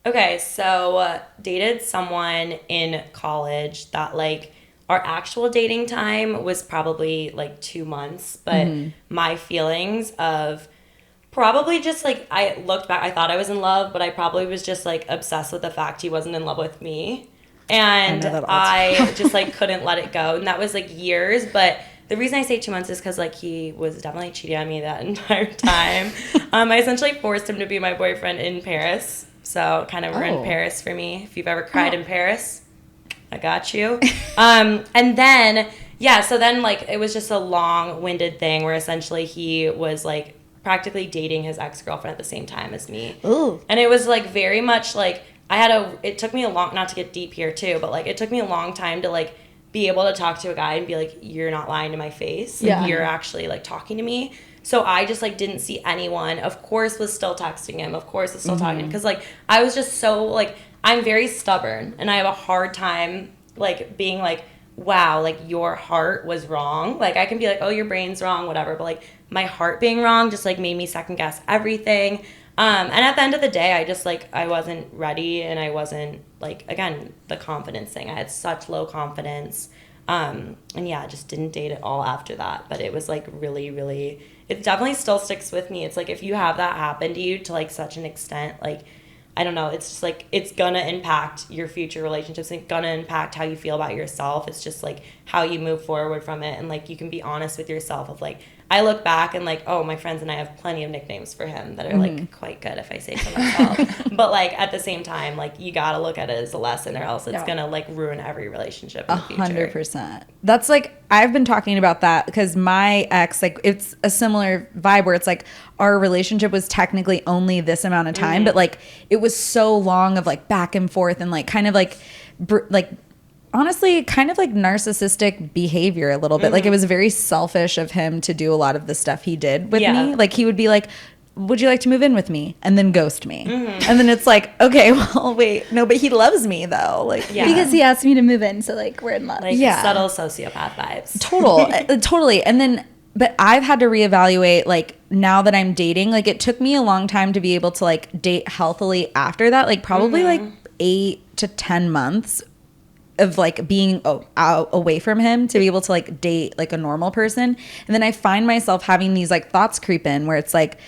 Okay, so dated someone in college that like our actual dating time was probably like 2 months, but my feelings of probably just like I looked back, I thought I was in love, but I probably was just like obsessed with the fact he wasn't in love with me. And I know that all I just like couldn't let it go. And that was like years, but the reason I say 2 months is because like he was definitely cheating on me that entire time. I essentially forced him to be my boyfriend in Paris. So kind of ruined Paris for me. If you've ever cried in Paris, I got you. And then, yeah, so then like it was just a long-winded thing where essentially he was like practically dating his ex-girlfriend at the same time as me. Ooh. And it was like very much like it took me a long, not to get deep here too, but like it took me a long time to like be able to talk to a guy and be like, you're not lying to my face. Like, Yeah. you're actually like talking to me. So I just like didn't see anyone. Of course was still texting him. Of course was still talking. Because like I was just so like, I'm very stubborn and I have a hard time like being like, wow, like your heart was wrong. Like I can be like, oh, your brain's wrong, whatever. But like my heart being wrong just like made me second guess everything. And at the end of the day, I just like, I wasn't ready and I wasn't like, again, the confidence thing. I had such low confidence. And yeah, just didn't date at all after that. But it was like really, really, it definitely still sticks with me. It's like if you have that happen to you to like such an extent, like, I don't know, it's just like it's gonna impact your future relationships. It's gonna impact how you feel about yourself. It's just like how you move forward from it. And like you can be honest with yourself of like, I look back and like, oh, my friends and I have plenty of nicknames for him that are like quite good if I say so myself. But like at the same time, like you gotta look at it as a lesson or else it's gonna like ruin every relationship in the future. 100%. That's like, I've been talking about that because my ex, like it's a similar vibe where it's like our relationship was technically only this amount of time, but like it was so long of like back and forth and like kind of like honestly kind of like narcissistic behavior a little bit. Like it was very selfish of him to do a lot of the stuff he did with me. Like he would be like, would you like to move in with me? And then ghost me. And then it's like, okay, well, wait, no, but he loves me though. Like, because he asked me to move in, so like we're in love. Like subtle sociopath vibes. Totally. And then, but I've had to reevaluate, like now that I'm dating, like it took me a long time to be able to like date healthily after that, like probably like 8 to 10 months of like being out away from him to be able to like date like a normal person. And then I find myself having these like thoughts creep in where it's like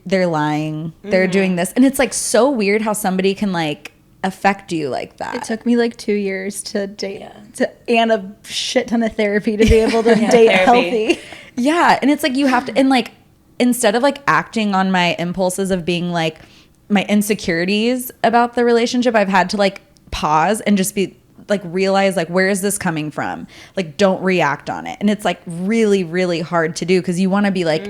they're lying, they're doing this, and it's like so weird how somebody can like affect you like that. It took me like 2 years to date and a shit ton of therapy to be able to date healthy. Yeah, and it's like you have to, and like instead of like acting on my impulses of being like my insecurities about the relationship, I've had to like pause and just be like realize like where is this coming from? Like don't react on it. And it's like really, really hard to do because you want to be like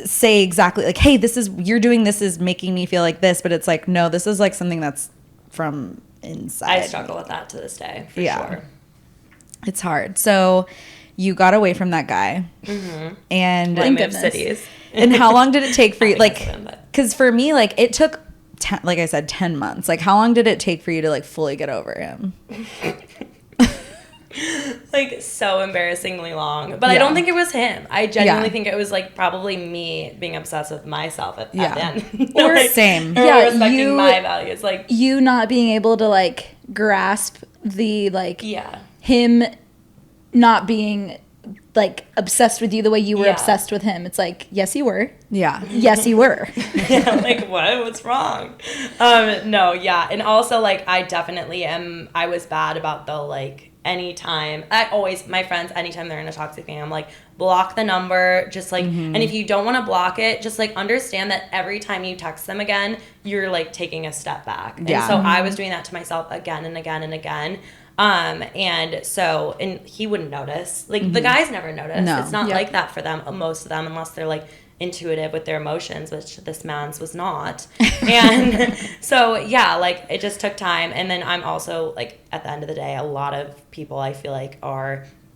say exactly like, hey, this is you're doing this is making me feel like this, but it's like no, this is like something that's from inside. I struggle with that to this day for sure. It's hard. So you got away from that guy and moved cities. And how long did it take for you? Like, because for me, like it took like I said, 10 months. Like, how long did it take for you to like fully get over him? Like so embarrassingly long, but I don't think it was him. I genuinely think it was like probably me being obsessed with myself at the end. Or like, same. Or respecting my values. Like you not being able to like grasp the like him not being like obsessed with you the way you were obsessed with him. It's like, yes, you were. Yeah. Yes, you were. Like what? What's wrong? No, yeah. And also like I definitely am. I was bad about the like anytime. My friends, anytime they're in a toxic thing, I'm like, block the number. Just like, and if you don't want to block it, just like understand that every time you text them again, you're like taking a step back. And so I was doing that to myself again and again and again. And so, and he wouldn't notice. Like the guys never notice. No. It's not like that for them, most of them, unless they're like intuitive with their emotions, which this man's was not. And so, yeah, like it just took time. And then I'm also like, at the end of the day, a lot of people I feel like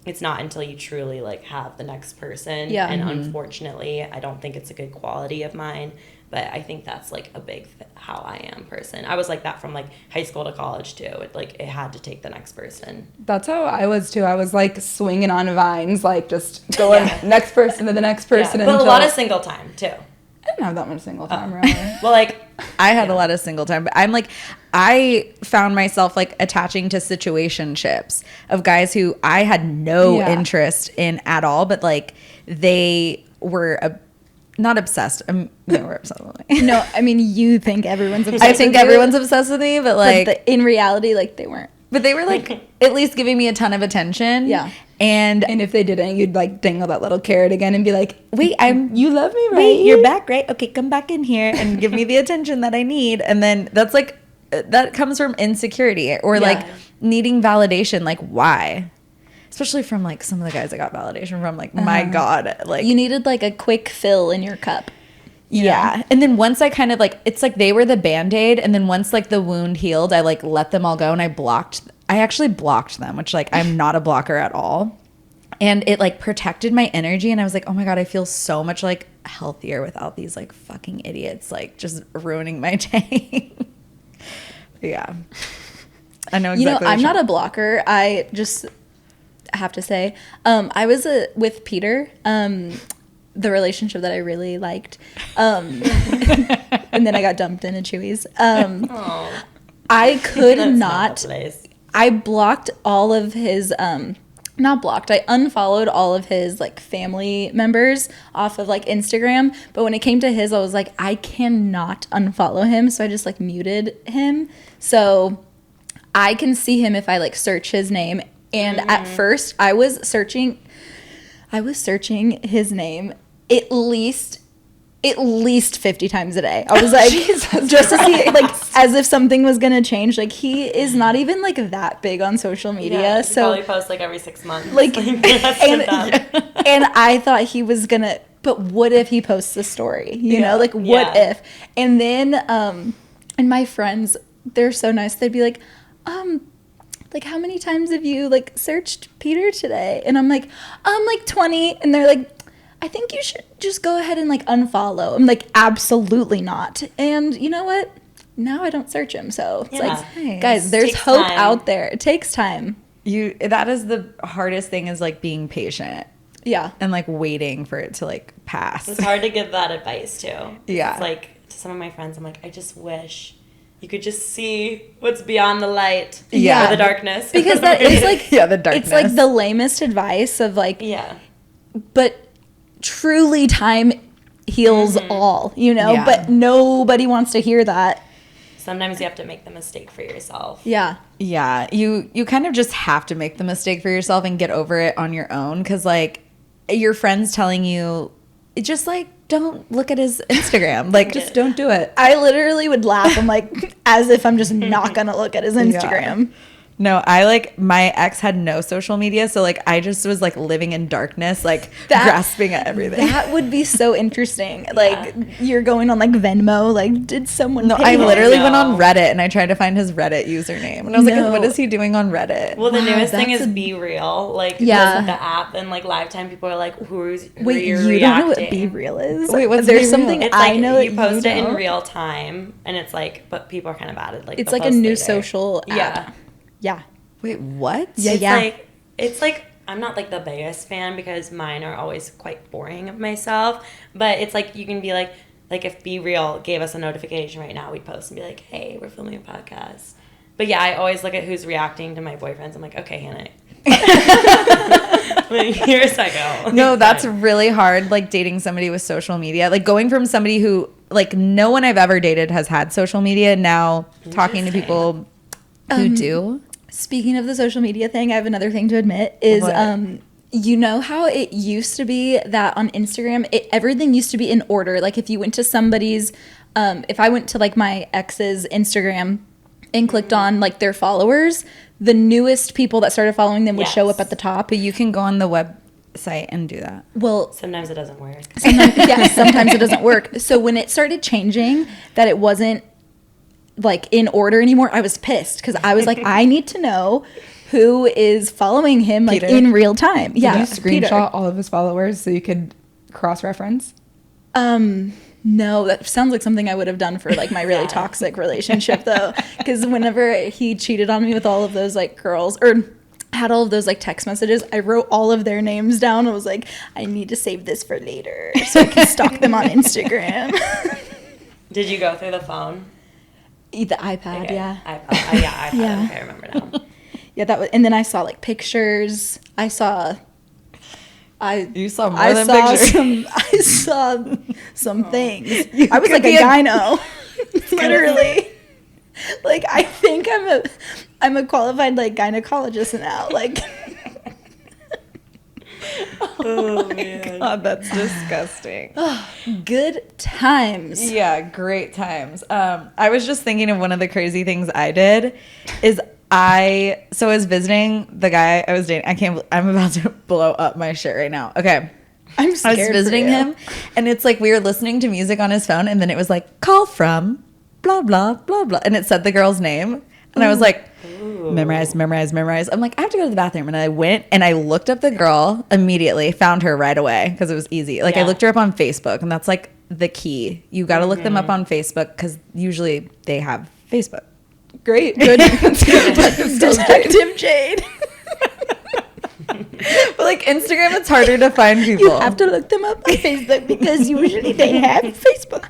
it's not until you truly like have the next person. Yeah. And unfortunately, I don't think it's a good quality of mine. But I think that's like a big how I am person. I was like that from like high school to college too. It had to take the next person. That's how I was too. I was like swinging on vines, like just going next person to the next person. But a lot of single time too. I didn't have that much single time, really. Well, like I had a lot of single time, but I'm like, I found myself like attaching to situationships of guys who I had no interest in at all, but like they were not obsessed. They were obsessed with me. No, I mean, you think everyone's obsessed I think everyone's obsessed with me, but like in reality, like they weren't. But they were like at least giving me a ton of attention. Yeah. And if they didn't, you'd like dangle that little carrot again and be like, wait, you love me, right? Wait, you're back, right? Okay, come back in here and give me the attention that I need. And then that's like, that comes from insecurity or like needing validation. Like why? Especially from like some of the guys I got validation from, like, my God, like you needed like a quick fill in your cup. Yeah. And then once I kind of like, it's like they were the Band-Aid. And then once like the wound healed, I like let them all go and I actually blocked them, which like I'm not a blocker at all. And it like protected my energy. And I was like, oh my God, I feel so much like healthier without these like fucking idiots like just ruining my day. Yeah. I know exactly. You know, I'm not a blocker. I just have to say, I was with Peter, the relationship that I really liked, and then I got dumped into Chewy's. I could not. I blocked all of his not blocked. I unfollowed all of his like family members off of like Instagram, but when it came to his, I was like, I cannot unfollow him, so I just like muted him. So I can see him if I like search his name. And at first I was searching his name at least 50 times a day. I was like, just to see, like, as if something was gonna change. Like, he is not even like that big on social media. Yeah, so probably post like every 6 months. like, and and I thought he was gonna. But what if he posts a story? You know, like, what if? And then, and my friends, they're so nice. They'd be like, like, how many times have you like searched Peter today? And I'm like 20. And they're like, I think you should just go ahead and like unfollow. I'm like, absolutely not. And you know what? Now I don't search him. So it's like, guys, there's Takes hope time. out there. It takes time. That is the hardest thing, is like being patient Yeah. and like waiting for it to like pass. it's hard to give that advice too. Yeah. It's like to some of my friends, I'm like, I just wish you could just see what's beyond the light. Yeah. Or the darkness. Because that is like, Yeah, the darkness. It's like the lamest advice of like, yeah. but truly time heals all, you know, Yeah. but nobody wants to hear that. Sometimes you have to make the mistake for yourself. Yeah. Yeah, you kind of just have to make the mistake for yourself and get over it on your own, because like your friends telling you, just like, don't look at his Instagram, like Just don't do it. I literally would laugh. I'm like, as if I'm just not going to look at his Instagram. No, my ex had no social media, so like I just was like living in darkness, like That- grasping at everything. That would be so interesting. Like, you're going on like Venmo, like, did someone No, pay I you? literally No. went on Reddit and I tried to find his Reddit username, and I was No. like, what is he doing on Reddit? Well, the Wow, newest thing that's is a- Be Real. Like, Yeah. the app and like live time, people are like, who Wait, you you don't know what reacting? Be Real is? Wait, what's There's Be Real? something It's I like know you that post it in don't. real time, and it's like, but people are kind of added. Like, It's they'll like a post new later. social app. Yeah. Yeah. Wait, what? Yeah. It's like I'm not like the biggest fan because mine are always quite boring of myself. But it's like you can be like if Be Real gave us a notification right now, we'd post and be like, hey, we're filming a podcast. But yeah, I always look at who's reacting to my boyfriends. I'm like, okay, Hannah. Like, here's I go. No, that's really hard, like dating somebody with social media. Like going from somebody who, like, no one I've ever dated has had social media, now talking to people who do. Speaking of the social media thing, I have another thing to admit is What? you know how it used to be that on Instagram everything used to be in order. Like if you went to somebody's if I went to like my ex's Instagram and clicked on like their followers, the newest people that started following them would show up Yes. at the top. But you can go on the website and do that. Well, Sometimes it doesn't work. sometimes it doesn't work. So when it started changing that it wasn't like in order anymore, I was pissed because I was like, I need to know who is following him like Peter? in real time. Yeah, Did you screenshot all of his followers so you could cross-reference? No, that sounds like something I would have done for like my really toxic relationship though, because whenever he cheated on me with all of those like girls or had all of those like text messages, I wrote all of their names down. I was like, I need to save this for later so I can stalk them on Instagram. Did you go through the phone? The iPad, Okay. yeah. iPad. Yeah. Yeah. Okay, I remember now. Yeah, that was, and then I saw like pictures. You saw more than pictures. I saw some things. I was could like be a a- gyno, literally. Like I think I'm a qualified like gynecologist now. Like, Oh, man. God, that's disgusting. good times. Yeah, great times. I was just thinking of one of the crazy things I did is I was visiting the guy I was dating. I'm about to blow up my shit right now. Okay. I'm I scared was for visiting you. him, and it's like we were listening to music on his phone, and then it was like, call from blah, blah, blah, blah. And it said the girl's name. And I was like, memorize. I'm like, I have to go to the bathroom. And I went and I looked up the girl immediately, found her right away because it was easy. Like I Yeah. looked her up on Facebook, and that's like the key. You got to look them up on Facebook because usually they have Facebook. Great, good, Detective Jade. But like Instagram, it's harder to find people. You have to look them up on Facebook because usually they have Facebook.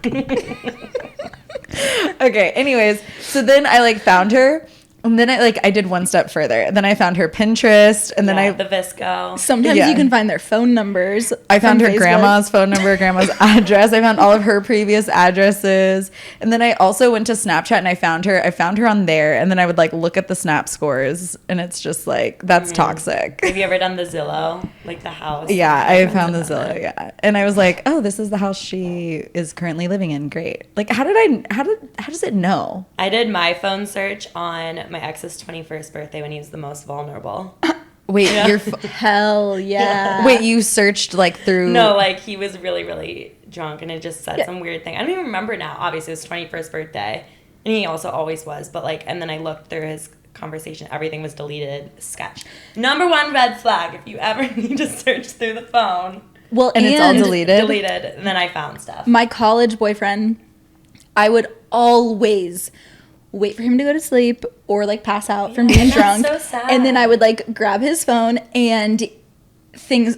Okay, anyways, so then I like found her And then I did one step further. Then I found her Pinterest, and then the Visco. Sometimes Yeah. you can find their phone numbers. I found from her Facebook. grandma's phone number, grandma's address. I found all of her previous addresses. And then I also went to Snapchat and I found her on there. And then I would like look at the Snap scores, and it's just like, that's toxic. Have you ever done the Zillow, like the house? Yeah, I found the Zillow. Yeah, and I was like, oh, this is the house she is currently living in. Great. Like, how does it know? I did my phone search on my ex's 21st birthday when he was the most vulnerable. Wait, Hell yeah. wait, you searched like through? No, like he was really, really drunk and it just said some weird thing. I don't even remember now. Obviously, it was 21st birthday. And he also always was. But like, and then I looked through his conversation. Everything was deleted. Sketch. Number one red flag if you ever need to search through the phone. Well, And it's all deleted? Deleted. And then I found stuff. My college boyfriend, I would always wait for him to go to sleep or like pass out from being that's drunk. so sad. And then I would like grab his phone and things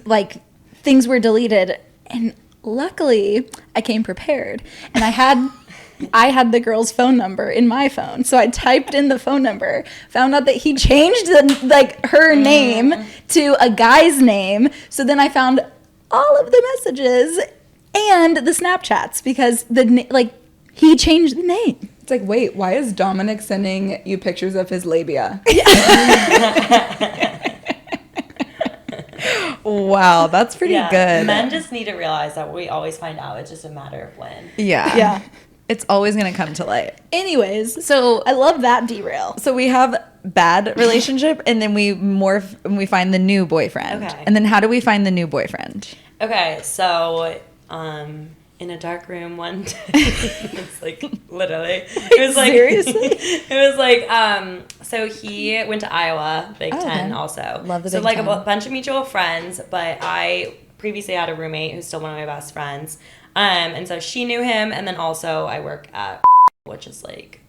were deleted. And luckily I came prepared and I had the girl's phone number in my phone. So I typed in the phone number, found out that he changed her name to a guy's name. So then I found all of the messages and the Snapchats because he changed the name. It's like, wait, why is Dominic sending you pictures of his labia? Wow, that's pretty good. Men just need to realize that we always find out. It's just a matter of when. Yeah. Yeah. It's always going to come to light. Anyways, So I love that derail. So we have bad relationship, and then we morph and we find the new boyfriend. Okay. And then how do we find the new boyfriend? Okay, so in a dark room one day, it's like literally, it was like Seriously? it was like so he went to Iowa, Big Ten, okay. also. Love the so Big like Ten. a bunch of mutual friends, but I previously had a roommate who's still one of my best friends, and so she knew him, and then also I work at which is like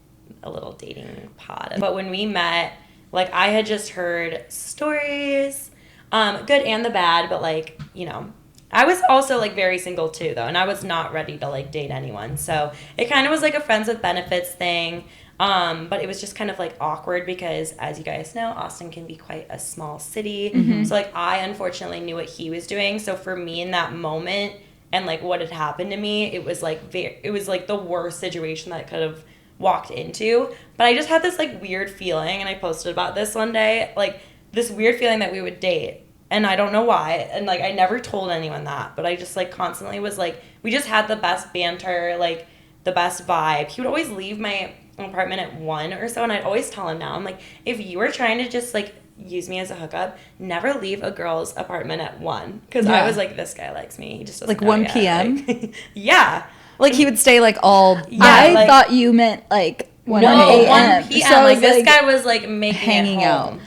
a little dating pod. But when we met, like I had just heard stories, good and the bad, but like, you know, I was also like very single too though, and I was not ready to like date anyone. So it kind of was like a friends with benefits thing. But it was just kind of like awkward because as you guys know, Austin can be quite a small city. So like I unfortunately knew what he was doing. So for me in that moment and like what had happened to me, it was like it was like the worst situation that I could have walked into. But I just had this like weird feeling, and I posted about this one day, like this weird feeling that we would date. And I don't know why. And, like, I never told anyone that. But I just, like, constantly was, like, we just had the best banter, like, the best vibe. He would always leave my apartment at 1 or so. And I'd always tell him now, I'm like, if you were trying to just, like, use me as a hookup, never leave a girl's apartment at 1. Because I was like, this guy likes me. He just doesn't Like know 1 yet. p.m.? Like, yeah. Like he would stay like all Yeah, I like- thought you meant like 1 No, a.m. 1 p.m. So I like, was this guy was, like, making hanging it home.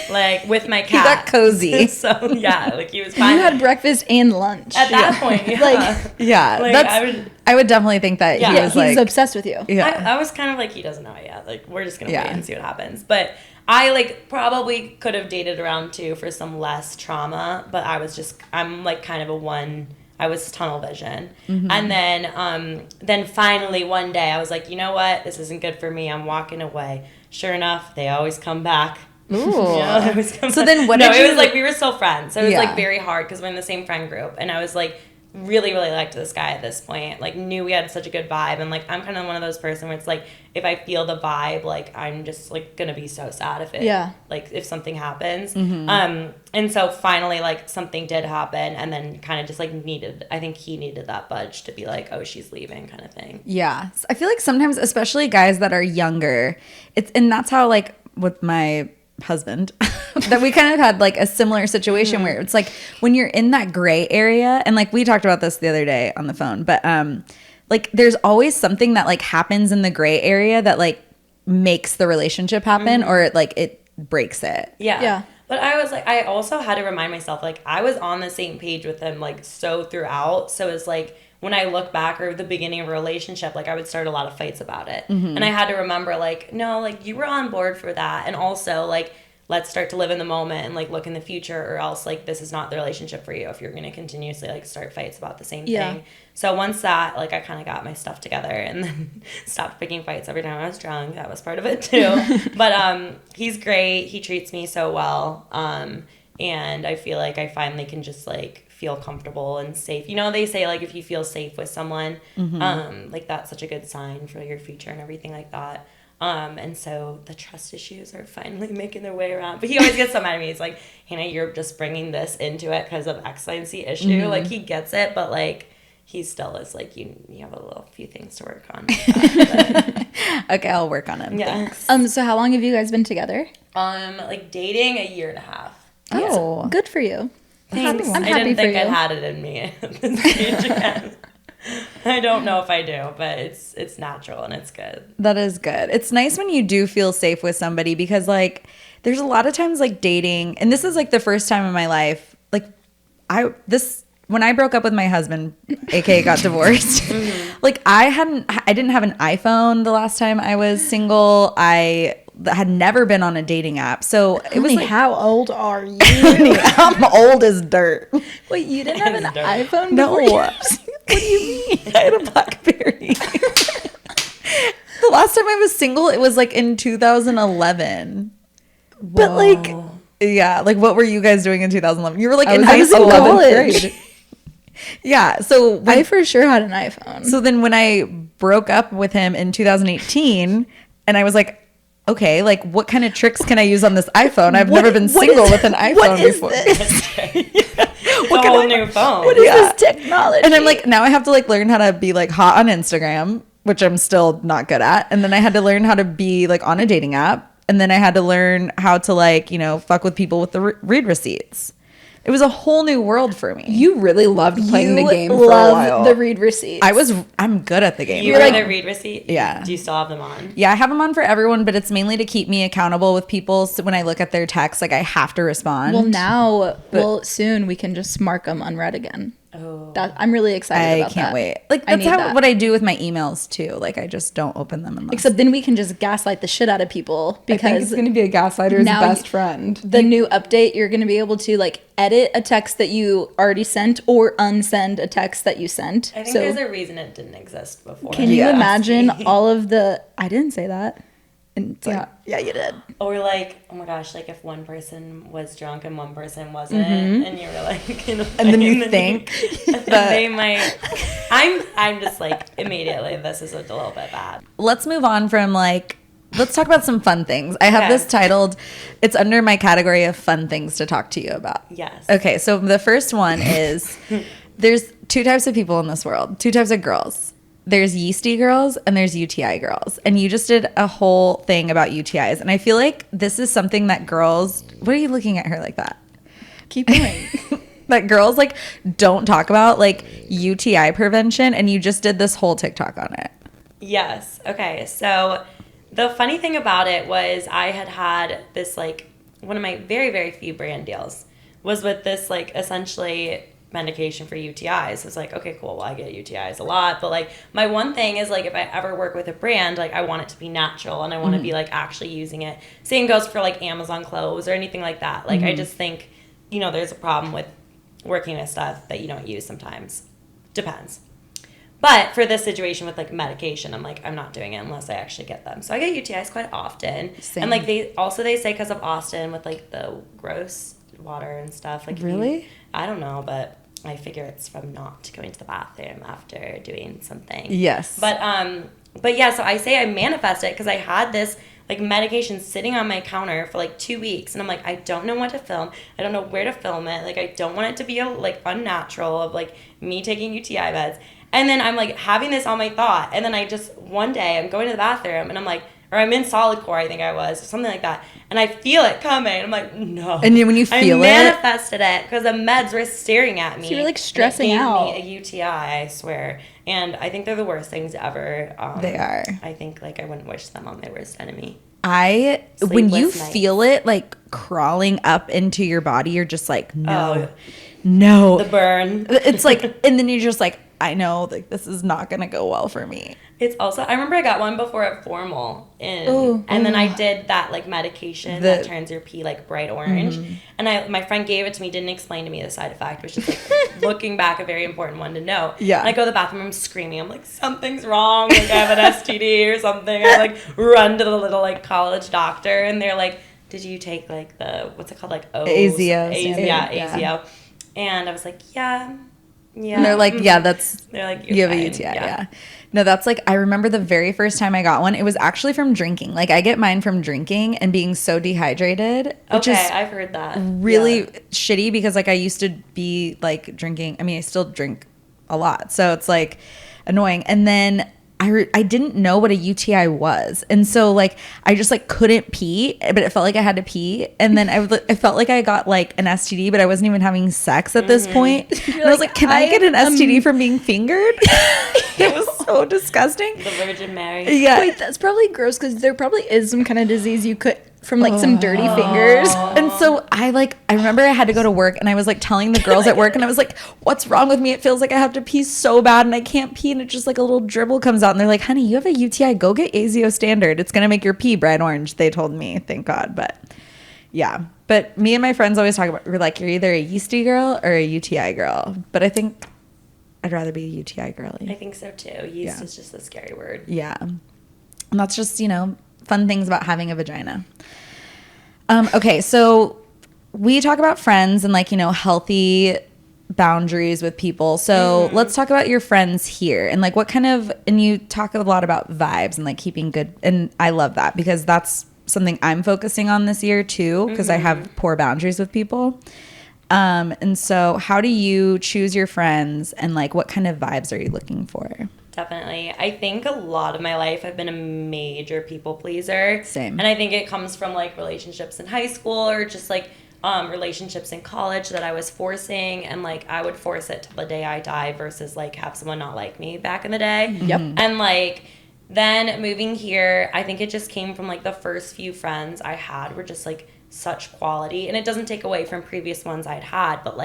Like, with my cat. got cozy. So, yeah, like, he was You fine. had breakfast and lunch. At that point, yeah. Like, Yeah, Like, I would definitely think that Yeah. he yeah, was he's like obsessed with you. yeah. I was kind of like, he doesn't know it yet. Like, we're just going to Yeah. wait and see what happens. But I, like, probably could have dated around 2 for some less trauma. But I'm, like, kind of I was tunnel vision. And then finally one day I was like, you know what? This isn't good for me. I'm walking away. Sure enough, they always come back. Ooh. Yeah, they always come So back. then what No, did it you- was like we were still friends. So it was Yeah. like very hard because we're in the same friend group. And I was like, really, really liked this guy at this point. Like, knew we had such a good vibe. And like, I'm kind of one of those person where it's like, if I feel the vibe, like, I'm just like gonna be so sad if it, like, if something happens. And so finally, like, something did happen, and then kind of just like I think he needed that budge to be like, oh, she's leaving, kind of thing. Yeah. I feel like sometimes, especially guys that are younger, and that's how like with my husband that we kind of had like a similar situation where it's like when you're in that gray area, and like we talked about this the other day on the phone, but like there's always something that like happens in the gray area that like makes the relationship happen or like it breaks it. Yeah. But I was like, I also had to remind myself, like, I was on the same page with him, like, so throughout. So it's like, when I look back or the beginning of a relationship, like, I would start a lot of fights about it. And I had to remember, like, no, like, you were on board for that. And also, like, let's start to live in the moment and like look in the future, or else like this is not the relationship for you if you're going to continuously like start fights about the same thing. So once that, like I kind of got my stuff together and then stopped picking fights every time I was drunk. That was part of it too. But he's great. He treats me so well. And I feel like I finally can just like feel comfortable and safe. You know, they say like if you feel safe with someone, like that's such a good sign for your future and everything like that. And so the trust issues are finally making their way around. But he always gets so mad at me. He's like, Hannah, you're just bringing this into it because of X, Y, and Z issue. Like, he gets it, but, like, he still is like, you have a few things to work on. Okay, I'll work on it. Yeah. Thanks. So how long have you guys been together? Like, dating 1.5 years. Oh, good for you. Thanks. I'm I happy didn't for think you. I had it in me at this stage again. I don't know if I do, but it's natural and it's good. That is good. It's nice when you do feel safe with somebody because, like, there's a lot of times, like, dating, and this is, like, the first time in my life, like, when I broke up with my husband, aka got divorced, like, I didn't have an iPhone the last time I was single. I had never been on a dating app. So it was like, how old are you? I'm old as dirt. Wait, you didn't have an Dirt. iPhone No. before? What do you mean? I had a BlackBerry. The last time I was single, it was like in 2011. But like, yeah, like what were you guys doing in 2011? You were like in high was in school. college. Yeah. So I for sure had an iPhone. so then when I broke up with him in 2018, and I was like, okay, like what kind of tricks can I use on this iPhone? I've never been single with an iPhone before. It's a whole new phone. What is this technology? And I'm like, now I have to like learn how to be like hot on Instagram, which I'm still not good at. And then I had to learn how to be like on a dating app. And then I had to learn how to like, you know, fuck with people with the read receipts. It was a whole new world for me. You really loved playing the game for a love while. the read receipts. I'm good at the game. You were the read receipt? Yeah. Do you still have them on? Yeah, I have them on for everyone, but it's mainly to keep me accountable with people. So when I look at their texts, like I have to respond. Soon we can just mark them unread again. Oh. I'm really excited I about can't that. wait. Like I that's need that. what I do with my emails too. Like I just don't open them unless. Except then we can just gaslight the shit out of people I think it's because going to be a gaslighter's now best friend. the new update, you're going to be able to like edit a text that you already sent or unsend a text that you sent. I think So there's a reason it didn't exist before. can you Yeah. imagine all of the? I didn't say that. And it's like, Yeah. yeah, you did. Or like, oh my gosh, like if one person was drunk and one person wasn't, and you were like, in a And then you fight, think that they might. I'm just like immediately. This is a little bit bad. Let's move on from like. Let's talk about some fun things. I have Okay. this titled. It's under my category of fun things to talk to you about. Yes. Okay, so the first one is there's two types of people in this world. Two types of girls. There's yeasty girls and there's UTI girls. And you just did a whole thing about UTIs. And I feel like this is something that girls, what are you looking at her like that? Keep going. That girls like don't talk about like UTI prevention. And you just did this whole TikTok on it. Yes. Okay. So the funny thing about it was I had this like one of my very, very few brand deals was with this like essentially medication for UTIs. It's like, okay, cool. Well, I get UTIs a lot, but like my one thing is like if I ever work with a brand, like I want it to be natural and I want to be like actually using it. Same goes for like Amazon clothes or anything like that. Like I just think, you know, there's a problem with working with stuff that you don't use sometimes. Depends. But for this situation with like medication, I'm like, I'm not doing it unless I actually get them. So I get UTIs quite often. Same. And like they say because of Austin with like the gross water and stuff. Like Really? I don't know, but I figure it's from not going to the bathroom after doing something. Yes. But yeah, so I say I manifest it because I had this like medication sitting on my counter for like 2 weeks, and I'm like, I don't know what to film. I don't know where to film it. Like I don't want it to be like unnatural of like me taking UTI meds. And then I'm like having this on my thought, and then I just one day I'm going to the bathroom and I'm like, or I'm in solid core, I think I was, or something like that. And I feel it coming. I'm like, no. And then when you feel I manifested it because the meds were staring at me. So you're like stressing and it gave out. me a UTI, I swear. And I think they're the worst things ever. They are. I think like I wouldn't wish them on my worst enemy. When you Sleepless nights. feel it like crawling up into your body, you're just like, no, Oh. no. The burn. It's like, and then you're just like, I know like this is not gonna go well for me. It's also, I remember I got one before at formal, and then I did that like medication that turns your pee like bright orange, and my friend gave it to me, didn't explain to me the side effect, which is like looking back a very important one to know. Yeah. And I go to the bathroom, I'm screaming, I'm like, something's wrong, like I have an STD or something. I like run to the little like college doctor, and they're like, did you take like the, what's it called, like ASIO. Yeah, ASIO. And I was like, yeah. And they're like, yeah, they're like, you have a fine. UTI, yeah. No, that's like, I remember the very first time I got one, it was actually from drinking. Like, I get mine from drinking and being so dehydrated. Which is I've heard that. really shitty because, like, I used to be, like, drinking. I mean, I still drink a lot. So it's, like, annoying. And then I didn't know what a UTI was. And so, like, I just, like, couldn't pee, but it felt like I had to pee. And then I felt like I got, like, an STD, but I wasn't even having sex at this point. And I was like, can I get an STD from being fingered? It was so disgusting. The Virgin Mary. Yeah. Wait, that's probably gross because there probably is some kind of disease you could from like some dirty fingers. And so I remember I had to go to work and I was like telling the girls at work and I was like, what's wrong with me? It feels like I have to pee so bad and I can't pee and it just like a little dribble comes out and they're like, honey, you have a UTI. Go get ASIO Standard. It's going to make your pee bright orange. They told me, thank God. But yeah. But me and my friends always talk about, we're like, you're either a yeasty girl or a UTI girl. But I think I'd rather be a UTI girly. I think so too. Yeast is just a scary word. Yeah. And that's just, fun things about having a vagina. Okay, so we talk about friends and healthy boundaries with people. So let's talk about your friends here and what kind of, and you talk a lot about vibes and keeping good. And I love that because that's something I'm focusing on this year too, because I have poor boundaries with people. And so how do you choose your friends and what kind of vibes are you looking for? Definitely. I think a lot of my life I've been a major people pleaser. Same. And I think it comes from relationships in high school or just relationships in college that I was forcing, and I would force it till the day I die versus have someone not like me back in the day. Yep. And then moving here, I think it just came from the first few friends I had were just such quality, and it doesn't take away from previous ones I'd had, but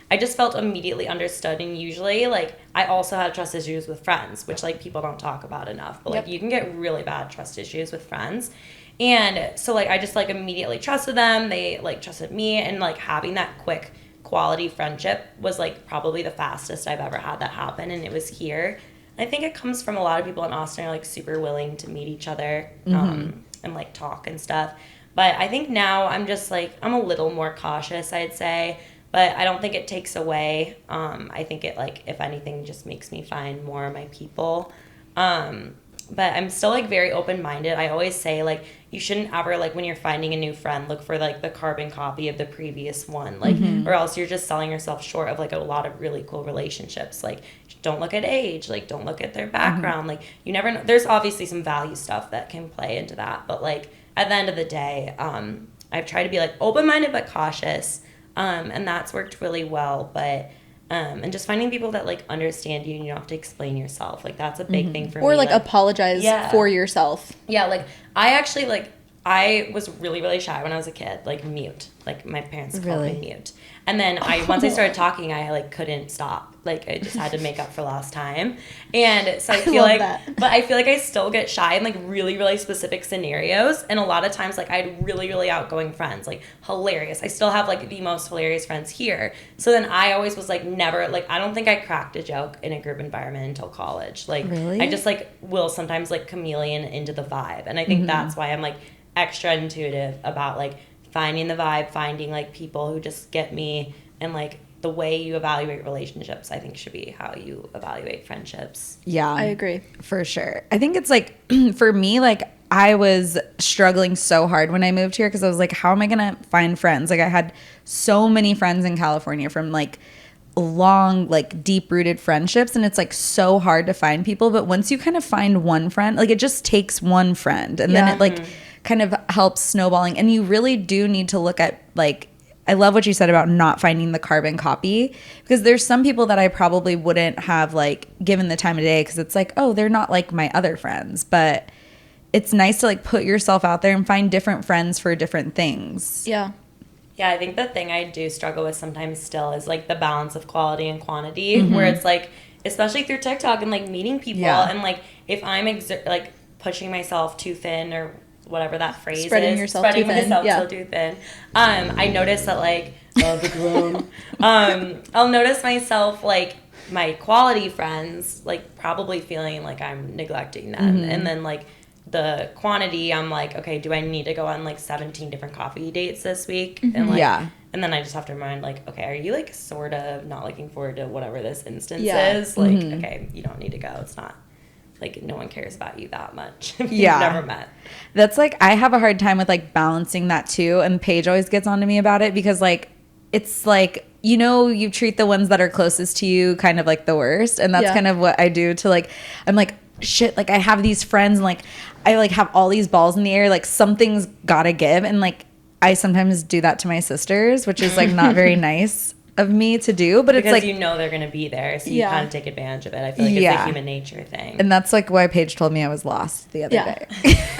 I just felt immediately understood. And usually I also had trust issues with friends, which people don't talk about enough, but you can get really bad trust issues with friends. And so I just immediately trusted them, they trusted me, and having that quick quality friendship was probably the fastest I've ever had that happen, and it was here. I think it comes from a lot of people in Austin are super willing to meet each other and talk and stuff. But I think now I'm just I'm a little more cautious, I'd say. But I don't think it takes away. I think it if anything, just makes me find more of my people. But I'm still very open-minded. I always say you shouldn't ever when you're finding a new friend, look for the carbon copy of the previous one, or else you're just selling yourself short of a lot of really cool relationships. Don't look at age, don't look at their background. You never know. There's obviously some value stuff that can play into that, but at the end of the day, I've tried to be open-minded but cautious. And that's worked really well, but and just finding people that understand you and you don't have to explain yourself, that's a big thing for me. Or apologize for yourself. Yeah, I actually I was really, really shy when I was a kid, mute. My parents called me mute. And then once I started talking, I couldn't stop. I just had to make up for lost time. And so I feel that. But I feel I still get shy in really, really specific scenarios. And a lot of times I had really, really outgoing friends, hilarious. I still have the most hilarious friends here. So then I always was never, I don't think I cracked a joke in a group environment until college. Really? I just will sometimes chameleon into the vibe. And I think that's why I'm extra intuitive about finding the vibe, finding people who just get me, and the way you evaluate relationships, I think, should be how you evaluate friendships. Yeah, I agree. For sure. I think it's for me, I was struggling so hard when I moved here because I was how am I going to find friends? I had so many friends in California from long, deep-rooted friendships, and it's so hard to find people. But once you kind of find one friend, it just takes one friend, and then it kind of helps snowballing. And you really do need to look at I love what you said about not finding the carbon copy, because there's some people that I probably wouldn't have given the time of day because it's oh, they're not like my other friends. But it's nice to put yourself out there and find different friends for different things. Yeah. Yeah, I think the thing I do struggle with sometimes still is the balance of quality and quantity, where it's especially through TikTok and like meeting people and like if I'm like pushing myself too thin or whatever that phrase Spreading is, yourself spreading too thin. myself too thin. I notice that like the grown. I'll notice myself like my quality friends like probably feeling like I'm neglecting them, and then like the quantity, I'm like, okay, do I need to go on like 17 different coffee dates this week? And like, and then I just have to remind like, okay, are you like sort of not looking forward to whatever this instance is? Like, okay, you don't need to go. It's not like no one cares about you that much if you've never met. That's like, I have a hard time with like balancing that too. And Paige always gets on to me about it because like, it's like, you know, you treat the ones that are closest to you kind of like the worst. And that's kind of what I do to like, I'm like, shit, like I have these friends and like, I like have all these balls in the air, like something's gotta give. And like, I sometimes do that to my sisters, which is like not very nice of me to do, but because it's like, you know they're gonna be there, so you kind of take advantage of it. I feel like it's a human nature thing. And that's like why Paige told me I was lost the other day.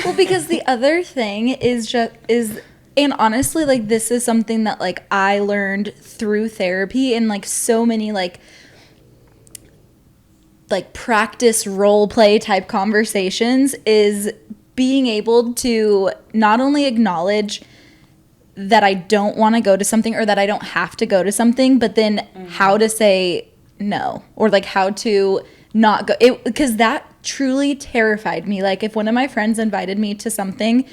Well, because the other thing is and honestly, like this is something that like I learned through therapy and like so many like practice role play type conversations, is being able to not only acknowledge that I don't want to go to something or that I don't have to go to something, but then how to say no, or like how to not go, because that truly terrified me. Like if one of my friends invited me to something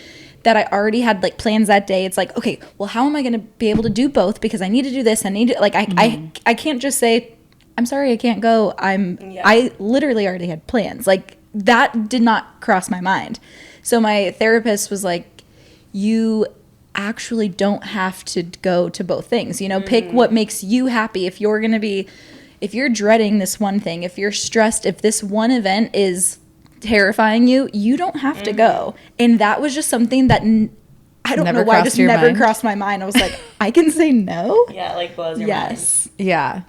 that I already had like plans that day, it's like, okay, well, how am I going to be able to do both? Because I need to do this. I need to like, I can't just say, I'm sorry, I can't go. I literally already had plans. Like that did not cross my mind. So my therapist was like, you actually don't have to go to both things. You know, pick what makes you happy. If you're dreading this one thing, if you're stressed, if this one event is terrifying you, you don't have to go. And that was just something that I don't know why just never crossed my mind. I was like, I can say no? Yeah, it like blows your mind. Yeah.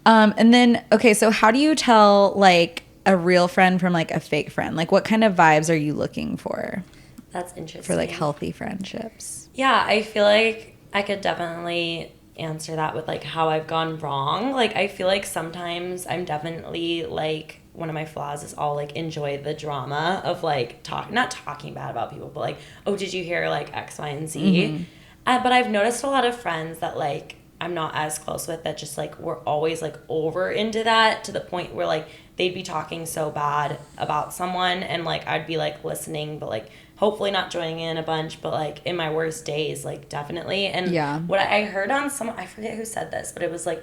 And then, okay, so how do you tell like a real friend from like a fake friend? Like what kind of vibes are you looking for? That's interesting. For like healthy friendships. Yeah, I feel like I could definitely answer that with like how I've gone wrong. Like I feel like sometimes I'm definitely like, one of my flaws is I'll like enjoy the drama of like not talking bad about people, but like, oh, did you hear like X, Y, and Z? But I've noticed a lot of friends that like I'm not as close with that just like we're always like over into that to the point where like they'd be talking so bad about someone and like I'd be like listening, but like hopefully not joining in a bunch, but like in my worst days, like definitely. And what I heard on someone, I forget who said this, but it was like,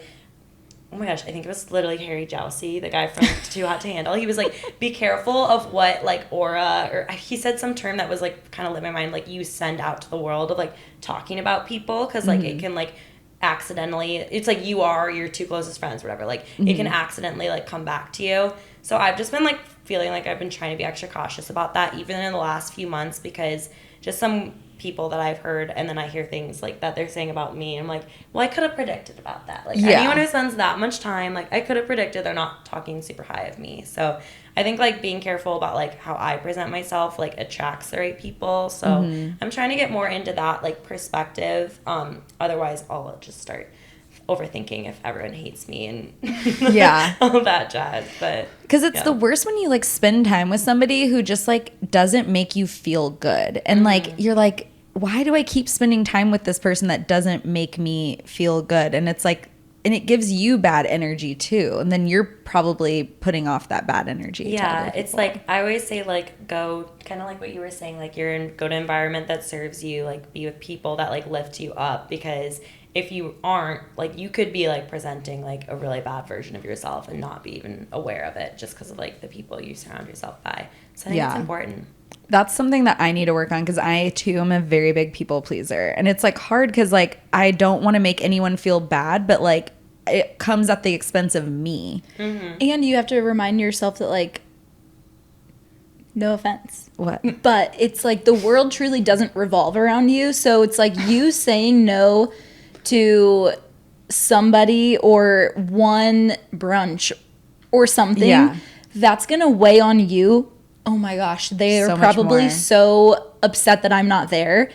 oh my gosh, I think it was literally Harry Jousey, the guy from Too Hot to Handle. He was like, be careful of what like aura, or he said some term that was like kind of lit my mind, like you send out to the world of like talking about people, because like it can like accidentally, it's like you are your two closest friends, whatever, like it can accidentally like come back to you. So I've just been like feeling like I've been trying to be extra cautious about that even in the last few months, because just some people that I've heard and then I hear things like that they're saying about me, and I'm like, well, I could have predicted about that. Like anyone who spends that much time, like I could have predicted they're not talking super high of me. So I think like being careful about like how I present myself like attracts the right people. So I'm trying to get more into that like perspective. Otherwise I'll just start overthinking if everyone hates me and all that jazz. But because it's the worst when you like spend time with somebody who just like doesn't make you feel good, and like you're like, why do I keep spending time with this person that doesn't make me feel good? And it's like, and it gives you bad energy too, and then you're probably putting off that bad energy. It's like I always say like go kind of like what you were saying, like go to an environment that serves you, like be with people that like lift you up, because if you aren't, like you could be like presenting like a really bad version of yourself and not be even aware of it just because of like the people you surround yourself by. So I think it's important. That's something that I need to work on, because I too am a very big people pleaser, and it's like hard because like I don't want to make anyone feel bad, but like it comes at the expense of me. And you have to remind yourself that like, no offense, what, but it's like the world truly doesn't revolve around you. So it's like you saying no to somebody or one brunch or something that's gonna weigh on you. Oh my gosh, they are probably so upset that I'm not there.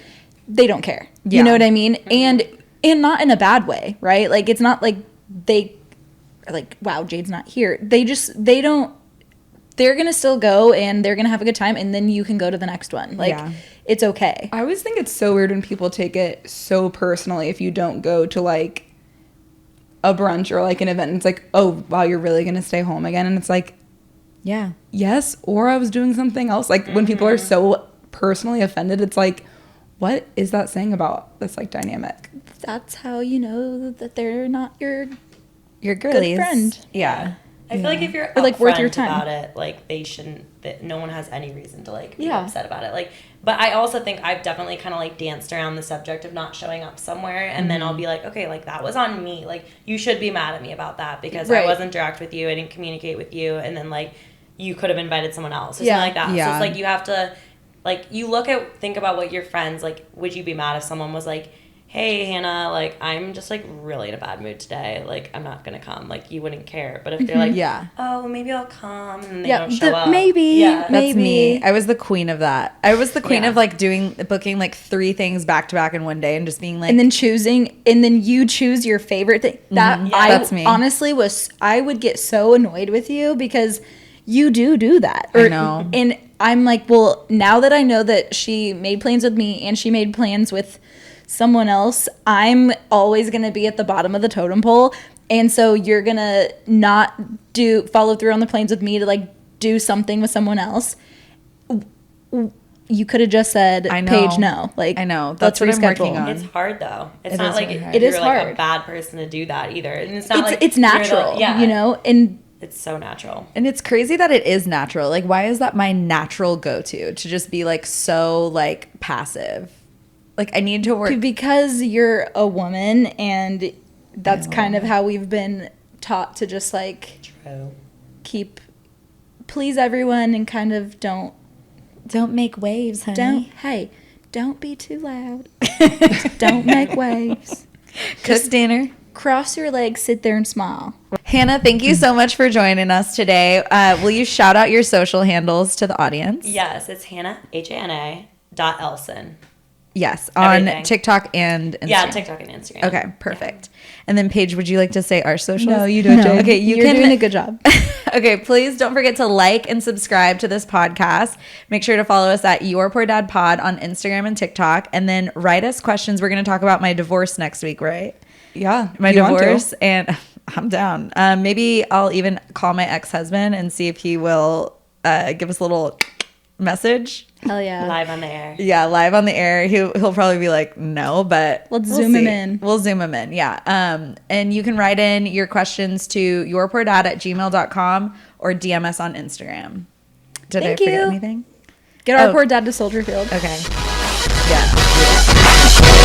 They don't care. You know what I mean? And not in a bad way, right? Like it's not like they like, wow, Jade's not here. They're going to still go and they're going to have a good time. And then you can go to the next one. Like, it's okay. I always think it's so weird when people take it so personally if you don't go to like a brunch or like an event. And it's like, oh, wow, you're really going to stay home again. And it's like, Yeah. yes, or I was doing something else. Like when people are so personally offended, it's like, what is that saying about this like dynamic? That's how you know that they're not your girlies. friend. Yeah. I feel like if you're Or, like, worth your upfront time. about it, like they shouldn't. That no one has any reason to like be Yeah. upset about it. Like, but I also think I've definitely kind of like danced around the subject of not showing up somewhere, and then I'll be like, okay, like that was on me. Like you should be mad at me about that because I Right. wasn't direct with you. I didn't communicate with you, and then like you could have invited someone else or Yeah. something like that. Yeah. So it's like you have to, like, you think about what your friends like. Would you be mad if someone was like, hey, Hannah, like, I'm just, like, really in a bad mood today. Like, I'm not going to come. Like, you wouldn't care. But if they're like, Yeah. oh, maybe I'll come, and they Yeah, don't show up. maybe. Yeah. That's me. Maybe. I was the queen of that. I was the queen Yeah. of like booking like 3 things back to back in one day and just being like, And then you choose your favorite thing. That Yeah. I That's me. honestly I would get so annoyed with you because you do that. I know. And I'm like, well, now that I know that she made plans with me and she made plans with someone else, I'm always going to be at the bottom of the totem pole. And so you're going to not follow through on the plans with me to like do something with someone else. You could have just said, I know. Paige, no. Like, I know. Let's That's what I'm reschedule. working on. It's hard, though. It's It not is like really hard. It is you're, like, hard. a bad person to do that either. And it's not like It's you're the- natural, yeah. you know? And It's so natural. And it's crazy that it is natural. Like, why is that my natural go-to to just be like so like passive? Like, I need to work. because you're a woman and that's kind of how we've been taught to just like True. please everyone and kind of don't make waves, honey. don't be too loud. Don't make waves. Cook dinner. Cross your legs, sit there and smile. Hannah, thank you so much for joining us today. Will you shout out your social handles to the audience? Yes, it's Hannah, Hana .Elson. Yes, on Everything. TikTok and Instagram. Yeah, TikTok and Instagram. Okay, perfect. And then Paige, would you like to say our socials? No, you don't, Jade. Okay, You're doing a good job. Okay, please don't forget to like and subscribe to this podcast. Make sure to follow us at Your Poor Dad Pod on Instagram and TikTok. And then write us questions. We're going to talk about my divorce next week, right? Yeah. My you want to. divorce. And I'm down. Maybe I'll even call my ex-husband and see if he will give us a little message. Hell yeah. Live on the air. Yeah, live on the air. He'll probably be like, no, but Let's we'll zoom him see. in. We'll zoom him in, yeah. And you can write in your questions to yourpoordad@gmail.com or DM us on Instagram. Did Thank I forget you. anything? Get our Oh. poor dad to Soldier Field. Okay. Yeah.